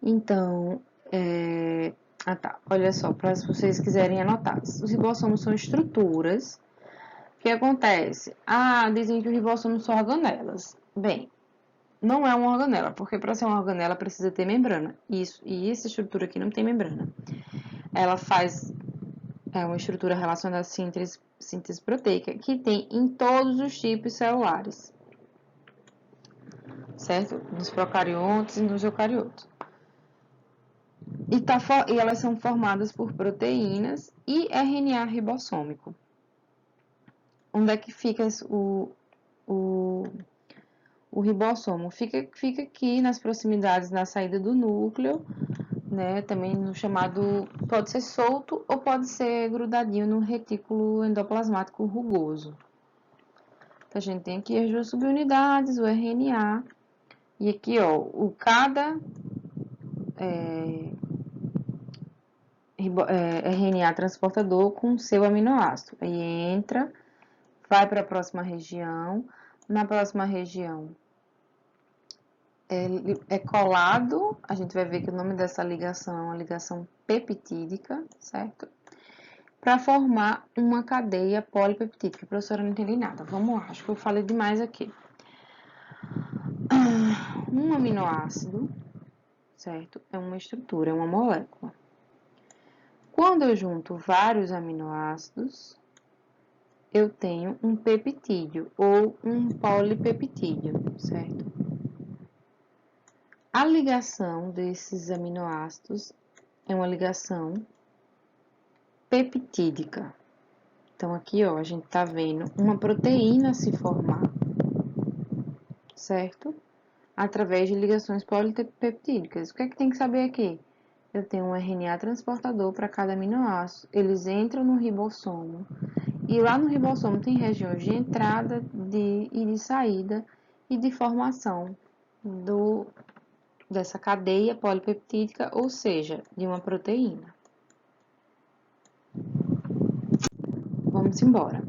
Então, olha só, para se vocês quiserem anotar. Os ribossomos são estruturas. O que acontece? Dizem que os ribossomos são organelas. Bem, não é uma organela, porque para ser uma organela precisa ter membrana. Isso, e essa estrutura aqui não tem membrana. Ela é uma estrutura relacionada à síntese proteica que tem em todos os tipos celulares, certo? Nos procariontes e nos eucariotos. E elas são formadas por proteínas e RNA ribossômico. Onde é que fica o ribossomo? Fica aqui nas proximidades, na saída do núcleo, né? Também no chamado, pode ser solto ou pode ser grudadinho no retículo endoplasmático rugoso. Então, a gente tem aqui as duas subunidades, o RNA, e aqui, ó, cada RNA transportador com seu aminoácido. Aí entra, vai para a próxima região, na próxima região é colado, a gente vai ver que o nome dessa ligação é uma ligação peptídica, certo? Para formar uma cadeia polipeptídica. Professora, não entendi nada. Vamos lá, acho que eu falei demais aqui. Um aminoácido, certo? É uma estrutura, é uma molécula. Quando eu junto vários aminoácidos, eu tenho um peptídeo ou um polipeptídeo, certo? A ligação desses aminoácidos é uma ligação peptídica. Então, aqui, ó, a gente tá vendo uma proteína se formar, certo? Através de ligações polipeptídicas. O que é que tem que saber aqui? Eu tenho um RNA transportador para cada aminoácido. Eles entram no ribossomo. E lá no ribossomo tem regiões de entrada e de saída e de formação dessa cadeia polipeptídica, ou seja, de uma proteína. Vamos embora.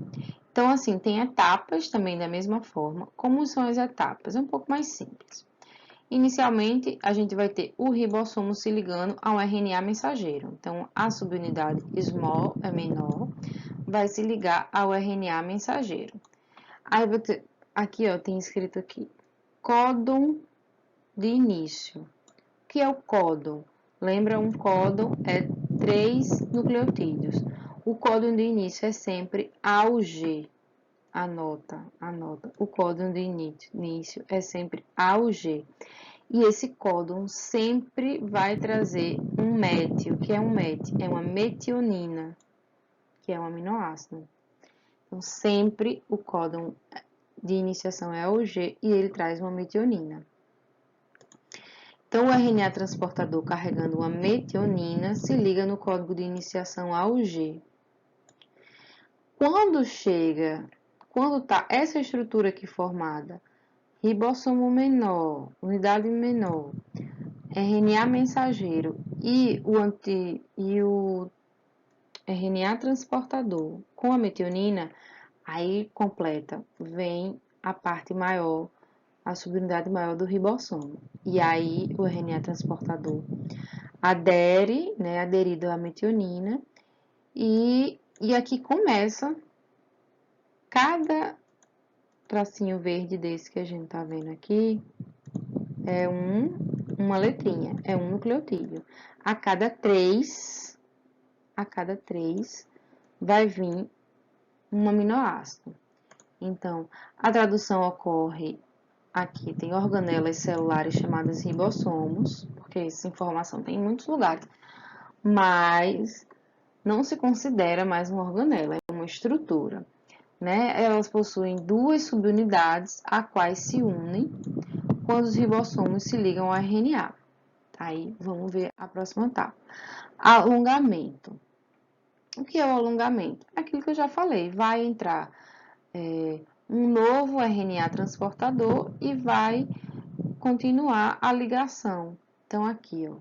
Então, assim, tem etapas também da mesma forma. Como são as etapas? É um pouco mais simples. Inicialmente, a gente vai ter o ribossomo se ligando ao RNA mensageiro. Então, a subunidade small, é menor, vai se ligar ao RNA mensageiro. Aí, aqui, ó, tem escrito aqui, códon de início. O que é o códon? Lembra, um códon é 3 nucleotídeos. O códon de início é sempre AUG. Anota. O códon de início é sempre AUG. E esse códon sempre vai trazer um métil. O que é um métil? É uma metionina, que é um aminoácido. Então, sempre o códon de iniciação é AUG e ele traz uma metionina. Então, o RNA transportador carregando uma metionina se liga no código de iniciação AUG. Quando está essa estrutura aqui formada, ribossomo menor, unidade menor, RNA mensageiro e o RNA transportador com a metionina, aí completa, vem a parte maior, a subunidade maior do ribossomo. E aí o RNA transportador adere, né, aderido à metionina, e aqui começa cada tracinho verde desse que a gente tá vendo aqui, é uma letrinha, é um nucleotídeo. A cada três vai vir um aminoácido. Então, a tradução ocorre aqui, tem organelas celulares chamadas ribossomos, porque essa informação tem em muitos lugares, mas não se considera mais uma organela, é uma estrutura, né? Elas possuem duas subunidades, a quais se unem quando os ribossomos se ligam ao RNA. Aí, vamos ver a próxima etapa. Alongamento. O que é o alongamento? Aquilo que eu já falei, vai entrar um novo RNA transportador e vai continuar a ligação. Então, aqui, ó,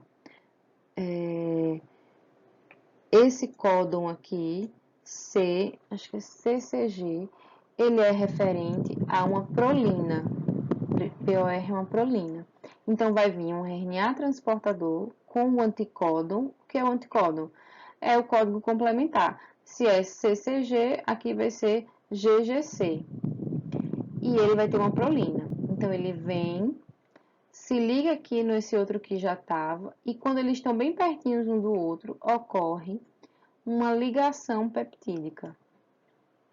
esse códon aqui, acho que é CCG, ele é referente a uma prolina. POR é uma prolina. Então, vai vir um RNA transportador com o anticódon. O que é o anticódon? É o código complementar. Se é CCG, aqui vai ser GGC. E ele vai ter uma prolina. Então, ele vem, se liga aqui nesse outro que já estava, e quando eles estão bem pertinhos um do outro, ocorre uma ligação peptídica.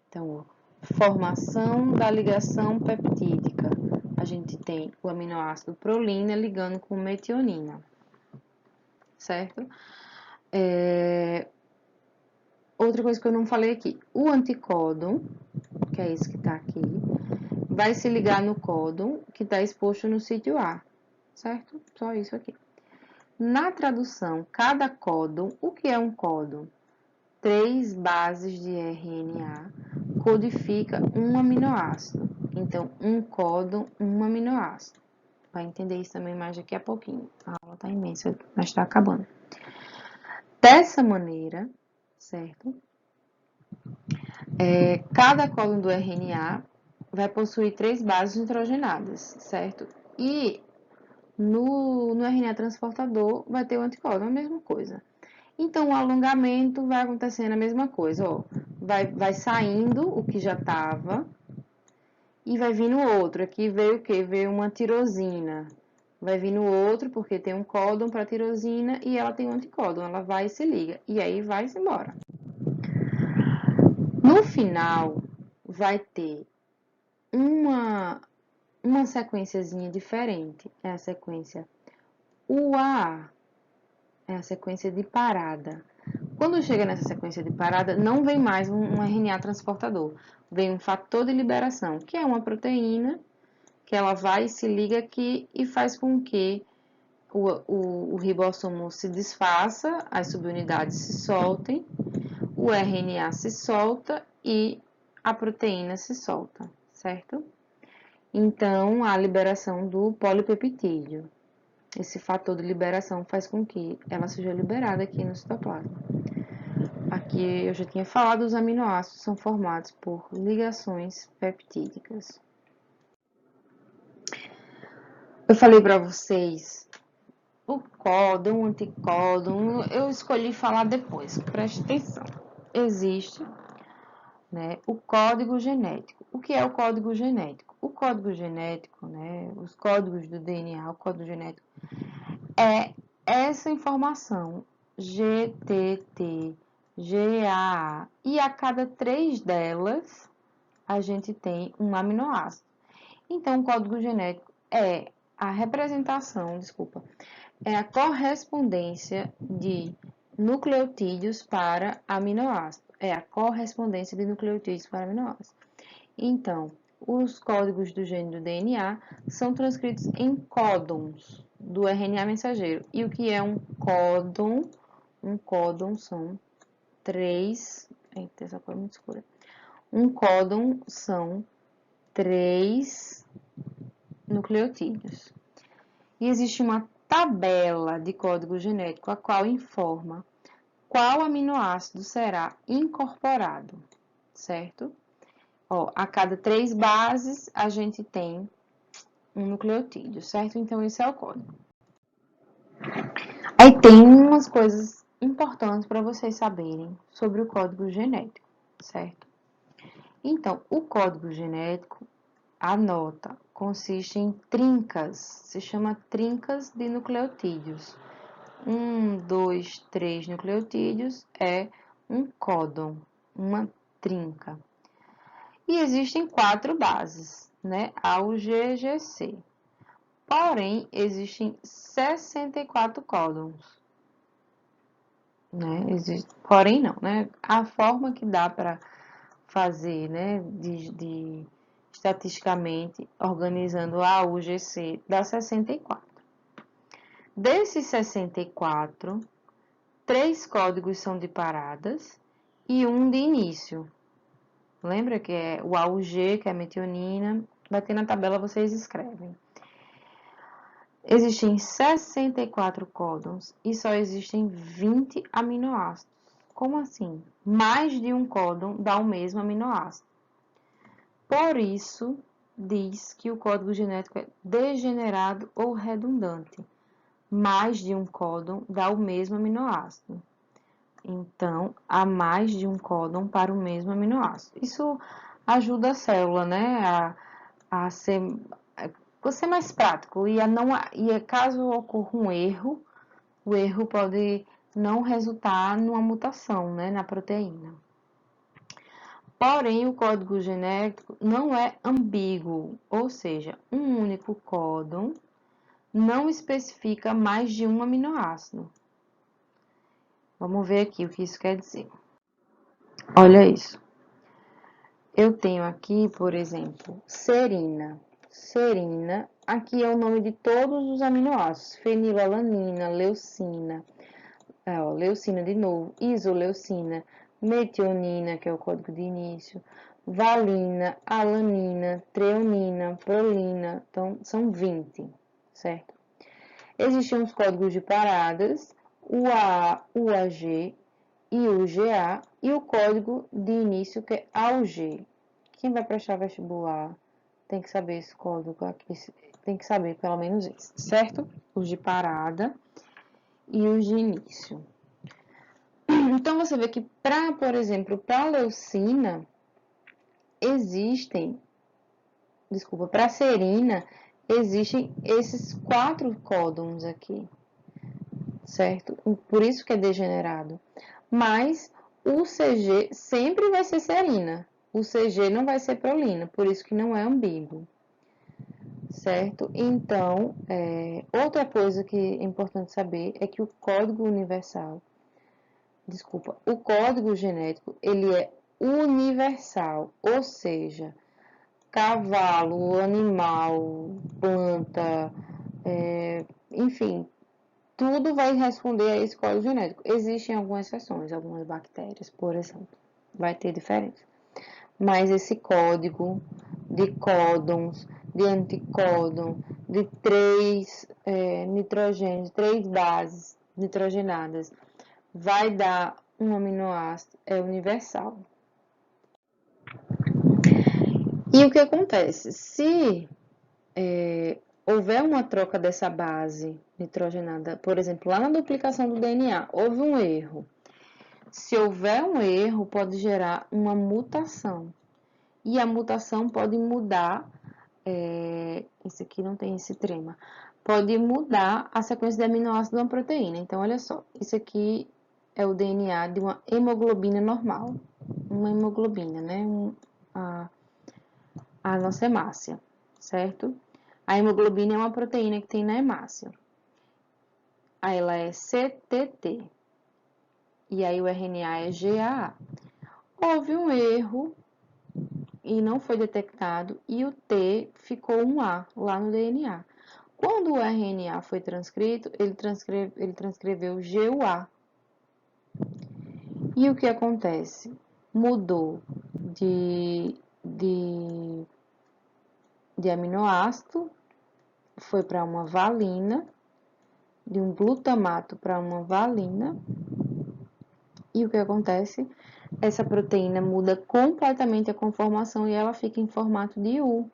Então, formação da ligação peptídica. A gente tem o aminoácido prolina ligando com metionina, certo? Outra coisa que eu não falei aqui, o anticódon, que é esse que está aqui, vai se ligar no códon que está exposto no sítio A, certo? Só isso aqui. Na tradução, cada códon, o que é um códon? 3 bases de RNA codifica um aminoácido. Então, um códon, um aminoácido. Vai entender isso também mais daqui a pouquinho. A aula está imensa, mas está acabando. Dessa maneira, certo? Cada códon do RNA vai possuir 3 bases nitrogenadas, certo? E no RNA transportador vai ter o anticódon, a mesma coisa. Então, o alongamento vai acontecendo a mesma coisa, ó. Vai saindo o que já estava e vai vindo outro. Aqui veio o quê? Veio uma tirosina. Vai vindo outro, porque tem um códon para tirosina e ela tem um anticódon. Ela vai e se liga. E aí vai-se embora. No final, vai ter uma sequenciazinha diferente. É a sequência UAA. É a sequência de parada. Quando chega nessa sequência de parada, não vem mais um RNA transportador. Vem um fator de liberação, que é uma proteína, que ela vai, se liga aqui e faz com que o ribossomo se desfaça, as subunidades se soltem, o RNA se solta e a proteína se solta, certo? Então, a liberação do polipeptídeo. Esse fator de liberação faz com que ela seja liberada aqui no citoplasma. Aqui eu já tinha falado, os aminoácidos são formados por ligações peptídicas. Eu falei para vocês o códon, o anticódon, eu escolhi falar depois, preste atenção. Existe, né, o código genético. O que é o código genético? O código genético, né, os códigos do DNA, o código genético, é essa informação GTT, GAA, e a cada 3 delas a gente tem um aminoácido. Então, o código genético é a representação, é a correspondência de nucleotídeos para aminoácidos. É a correspondência de nucleotídeos para aminoácidos. Então, os códigos do gene do DNA são transcritos em códons do RNA mensageiro. E o que é um códon? Um códon são 3... Eita, essa cor é muito escura. Um códon são 3 nucleotídeos. E existe uma tabela de código genético a qual informa qual aminoácido será incorporado, certo? Ó, a cada 3 bases a gente tem um nucleotídeo, certo? Então, esse é o código. Aí tem umas coisas importantes para vocês saberem sobre o código genético, certo? Então, o código genético, anota, consiste em trincas, se chama trincas de nucleotídeos. 1, 2, 3 nucleotídeos é um códon, uma trinca. E existem 4 bases, né? A, U, G, G, C. Porém, existem 64 códons. Né? Porém, não, né? A forma que dá para fazer, né, estatisticamente, organizando a UGC, dá 64. Desses 64, 3 códigos são de paradas e um de início. Lembra que é o AUG, que é a metionina. Vai ter na tabela, vocês escrevem. Existem 64 códons e só existem 20 aminoácidos. Como assim? Mais de um códon dá o mesmo aminoácido. Por isso, diz que o código genético é degenerado ou redundante. Mais de um códon dá o mesmo aminoácido. Então, há mais de um códon para o mesmo aminoácido. Isso ajuda a célula, né, a ser mais prático e caso ocorra um erro, o erro pode não resultar numa mutação, né, na proteína. Porém, o código genético não é ambíguo, ou seja, um único códon não especifica mais de um aminoácido. Vamos ver aqui o que isso quer dizer. Olha isso. Eu tenho aqui, por exemplo, serina. Serina, aqui é o nome de todos os aminoácidos. Fenilalanina, leucina, leucina de novo, isoleucina, metionina, que é o código de início, valina, alanina, treonina, prolina, então são 20, certo? Existem os códigos de paradas, o AA, o AG e o GA, e o código de início que é AUG. Quem vai prestar vestibular tem que saber esse código aqui, tem que saber pelo menos esse, certo? Os de parada e os de início. Então, você vê que, por exemplo, para a leucina, para a serina, existem esses 4 códons aqui, certo? Por isso que é degenerado. Mas o CG sempre vai ser serina, o CG não vai ser prolina, por isso que não é ambíguo, certo? Então, outra coisa que é importante saber é que o código genético, ele é universal, ou seja, cavalo, animal, planta, enfim, tudo vai responder a esse código genético. Existem algumas exceções, algumas bactérias, por exemplo, vai ter diferença. Mas esse código de códons, de anticódon, de 3 nitrogênios, 3 bases nitrogenadas, vai dar um aminoácido, é universal. E o que acontece? Se houver uma troca dessa base nitrogenada, por exemplo, lá na duplicação do DNA, houve um erro. Se houver um erro, pode gerar uma mutação. E a mutação pode mudar, esse aqui não tem esse trema, pode mudar a sequência de aminoácidos de uma proteína. Então, olha só, isso aqui é o DNA de uma hemoglobina normal. Uma hemoglobina, né? A nossa hemácia, certo? A hemoglobina é uma proteína que tem na hemácia. Aí ela é CTT. E aí o RNA é GAA. Houve um erro e não foi detectado e o T ficou um A lá no DNA. Quando o RNA foi transcrito, ele transcreveu GUA. E o que acontece? Mudou de aminoácido, foi para uma valina, de um glutamato para uma valina. E o que acontece? Essa proteína muda completamente a conformação e ela fica em formato de U.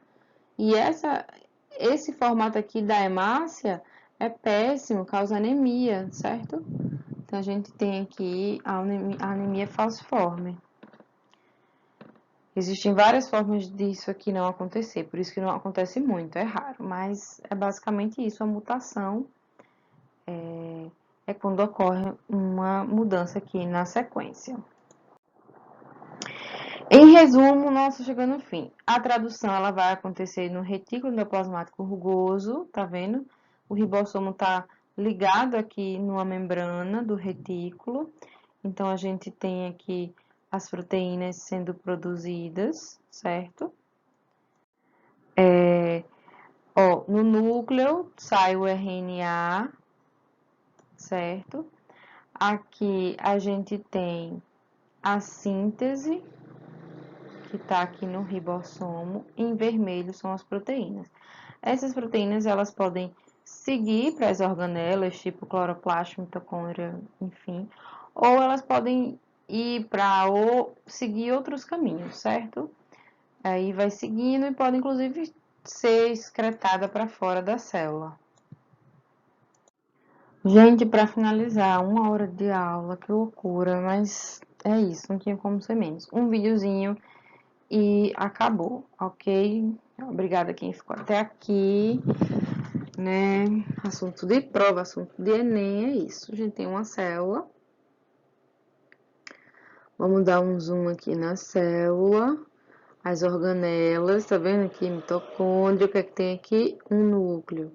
E esse formato aqui da hemácia é péssimo, causa anemia, certo? Então, a gente tem aqui a anemia falciforme. Existem várias formas disso aqui não acontecer, por isso que não acontece muito, é raro, mas é basicamente isso, a mutação é quando ocorre uma mudança aqui na sequência. Em resumo, nossa, chegando no fim. A tradução ela vai acontecer no retículo endoplasmático rugoso, tá vendo? O ribossomo tá ligado aqui numa membrana do retículo. Então, a gente tem aqui as proteínas sendo produzidas, certo? No núcleo sai o RNA, certo? Aqui a gente tem a síntese, que está aqui no ribossomo, em vermelho são as proteínas. Essas proteínas, elas podem seguir para as organelas, tipo cloroplasto, mitocôndria, enfim, ou elas podem ir para ou seguir outros caminhos, certo? Aí vai seguindo e pode, inclusive, ser excretada para fora da célula. Gente, para finalizar, 1 hora de aula, que loucura, mas é isso, não tinha como ser menos. Um videozinho e acabou, ok? Obrigada quem ficou até aqui, né? Assunto de prova, assunto de Enem, é isso. A gente tem uma célula. Vamos dar um zoom aqui na célula. As organelas, tá vendo aqui? Mitocôndria, o que é que tem aqui? Um núcleo.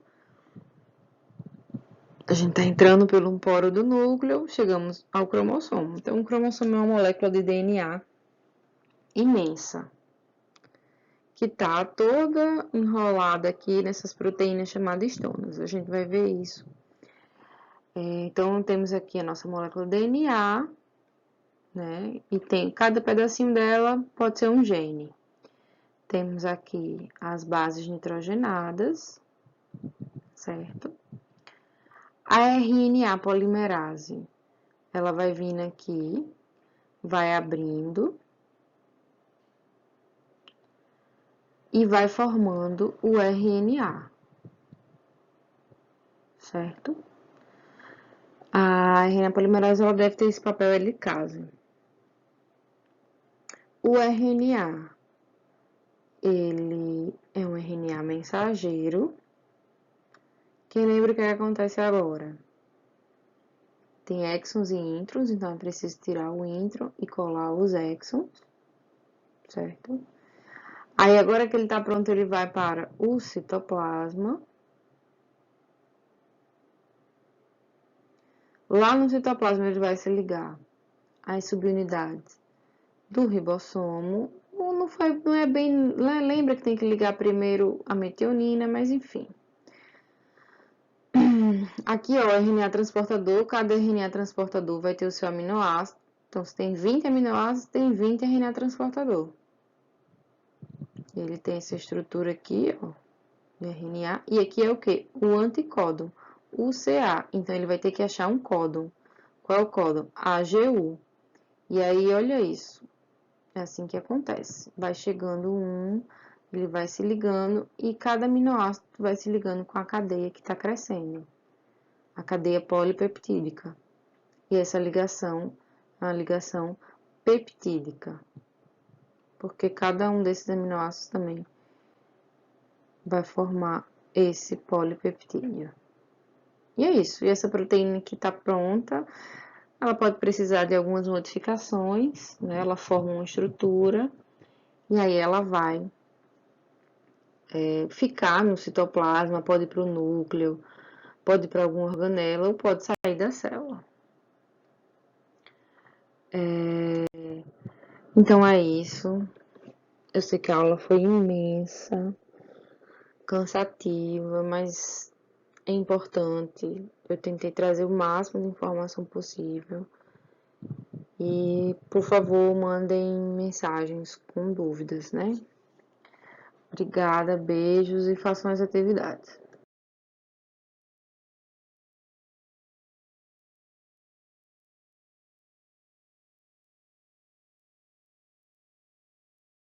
A gente tá entrando pelo um poro do núcleo, chegamos ao cromossomo. Então, o cromossomo é uma molécula de DNA imensa, que tá toda enrolada aqui nessas proteínas chamadas histonas. A gente vai ver isso. Então, temos aqui a nossa molécula DNA, né? E tem cada pedacinho dela pode ser um gene. Temos aqui as bases nitrogenadas, certo? A RNA polimerase, ela vai vindo aqui, vai abrindo e vai formando o RNA, certo? A RNA polimerase, ela deve ter esse papel helicase. O RNA, ele é um RNA mensageiro. Quem lembra o que acontece agora? Tem exons e introns, então é preciso tirar o intron e colar os exons, certo? Aí, agora que ele está pronto, ele vai para o citoplasma. Lá no citoplasma, ele vai se ligar às subunidades do ribossomo. Não é bem... Lembra que tem que ligar primeiro a metionina, mas enfim. Aqui, ó, o RNA transportador, cada RNA transportador vai ter o seu aminoácido. Então, se tem 20 aminoácidos, tem 20 RNA transportador. Ele tem essa estrutura aqui, ó, de RNA. E aqui é o quê? O anticódon, o CA. Então, ele vai ter que achar um códon. Qual é o códon? AGU. E aí, olha isso. É assim que acontece. Vai chegando um, ele vai se ligando e cada aminoácido vai se ligando com a cadeia que está crescendo. A cadeia polipeptídica. E essa ligação é uma ligação peptídica. Porque cada um desses aminoácidos também vai formar esse polipeptídeo. E é isso. E essa proteína que está pronta, ela pode precisar de algumas modificações, né? Ela forma uma estrutura e aí ela vai ficar no citoplasma, pode ir para o núcleo, pode ir para alguma organela ou pode sair da célula. Então é isso. Eu sei que a aula foi imensa, cansativa, mas é importante. Eu tentei trazer o máximo de informação possível. E, por favor, mandem mensagens com dúvidas, né? Obrigada, beijos e façam as atividades.